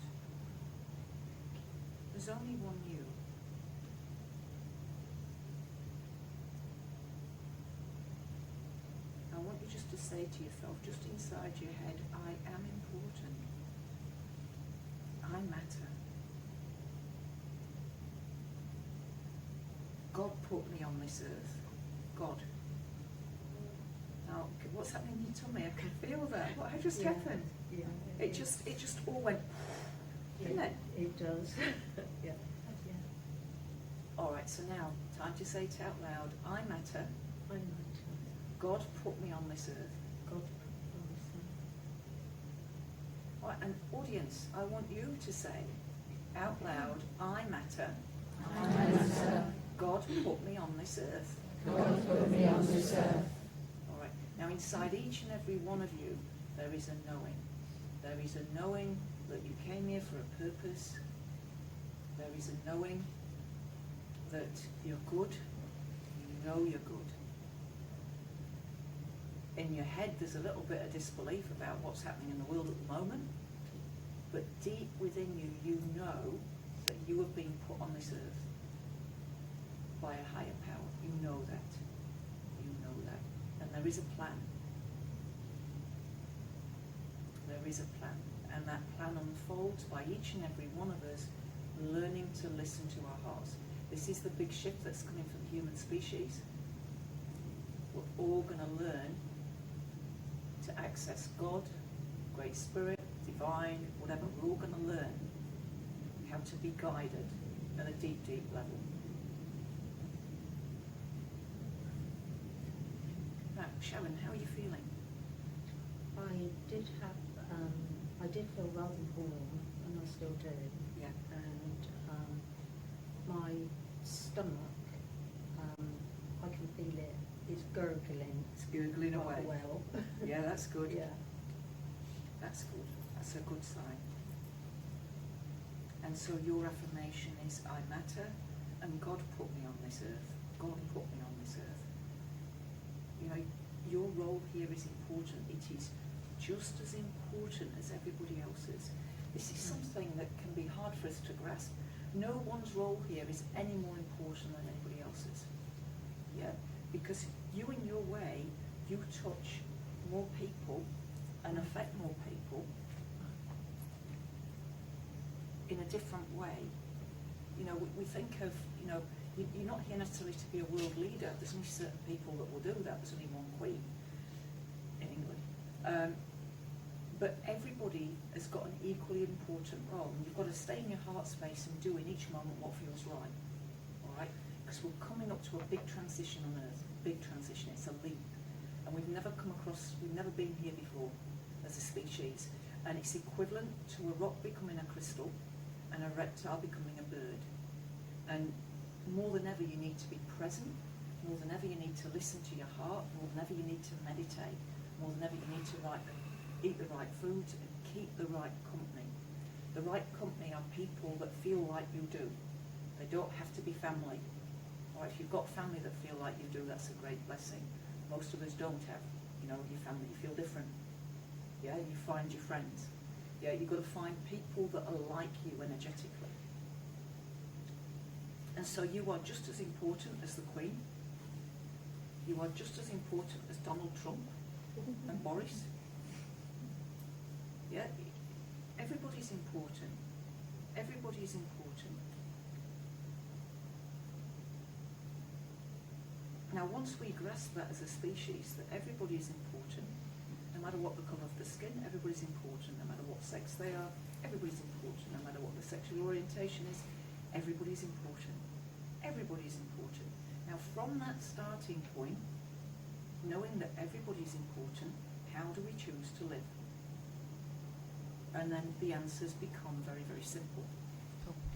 There's only one you. I want you just to say to yourself, just inside your head, I am important. I matter. God put me on this earth. God. Now, what's happening in your tummy? I can feel that. What just happened? Yeah. It just all went, didn't it? It does. Yeah. All right, so now, time to say it out loud. I matter. I matter. God put me on this earth. God put me on this earth. All right, and audience, I want you to say out loud, I matter. I matter. God put me on this earth. God put me on this earth. All right, now inside each and every one of you, there is a knowing. There is a knowing that you came here for a purpose. There is a knowing that you're good. You know you're good. In your head, there's a little bit of disbelief about what's happening in the world at the moment. But deep within you, you know that you have been put on this earth by a higher power. You know that. You know that. And there is a plan. There is a plan. And that plan unfolds by each and every one of us learning to listen to our hearts. This is the big shift that's coming for the human species. We're all going to learn to access God, Great Spirit, Divine, whatever. We're all going to learn how to be guided at a deep, deep level. Now, Sharon, how are you feeling? I did feel rather warm, and I still do. Yeah. And my stomach, I can feel it. It's gurgling. It's gurgling away. Rather well. Yeah, that's good. Yeah. That's good. That's a good sign. And so your affirmation is, I matter, and God put me on this earth. God put me on this earth. You know, your role here is important. It is just as important as everybody else's. This is something that can be hard for us to grasp. No one's role here is any more important than anybody else's. Yeah? Because you in your way, you touch more people and affect more people in a different way. You know, we think of, you know, you're not here necessarily to be a world leader. There's only certain people that will do that. There's only one queen in England. But everybody has got an equally important role, and you've got to stay in your heart space and do in each moment what feels right. All right? Because we're coming up to a big transition on Earth. Big transition. It's a leap. And we've never been here before as a species. And it's equivalent to a rock becoming a crystal and a reptile becoming a bird. And more than ever you need to be present, more than ever you need to listen to your heart, more than ever you need to meditate, more than ever you need to eat the right foods and keep the right company. The right company are people that feel like you do. They don't have to be family. Or if you've got family that feel like you do, that's a great blessing. Most of us don't have, you know, your family. You feel different. Yeah, you find your friends. Yeah, you've got to find people that are like you energetically. And so you are just as important as the Queen. You are just as important as Donald Trump and Boris. Yeah, everybody's important. Everybody's important. Now, once we grasp that as a species, that everybody is important, no matter what the colour of the skin, everybody's important, no matter what sex they are, everybody's important, no matter what the sexual orientation is, everybody's important. Everybody's important. Now, from that starting point, knowing that everybody's important, how do we choose to live? And then the answers become very, very simple.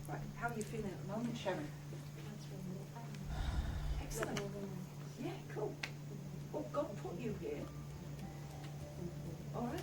Right, how are you feeling at the moment, Sharon? Excellent. Yeah, cool. Well, God put you here. All right.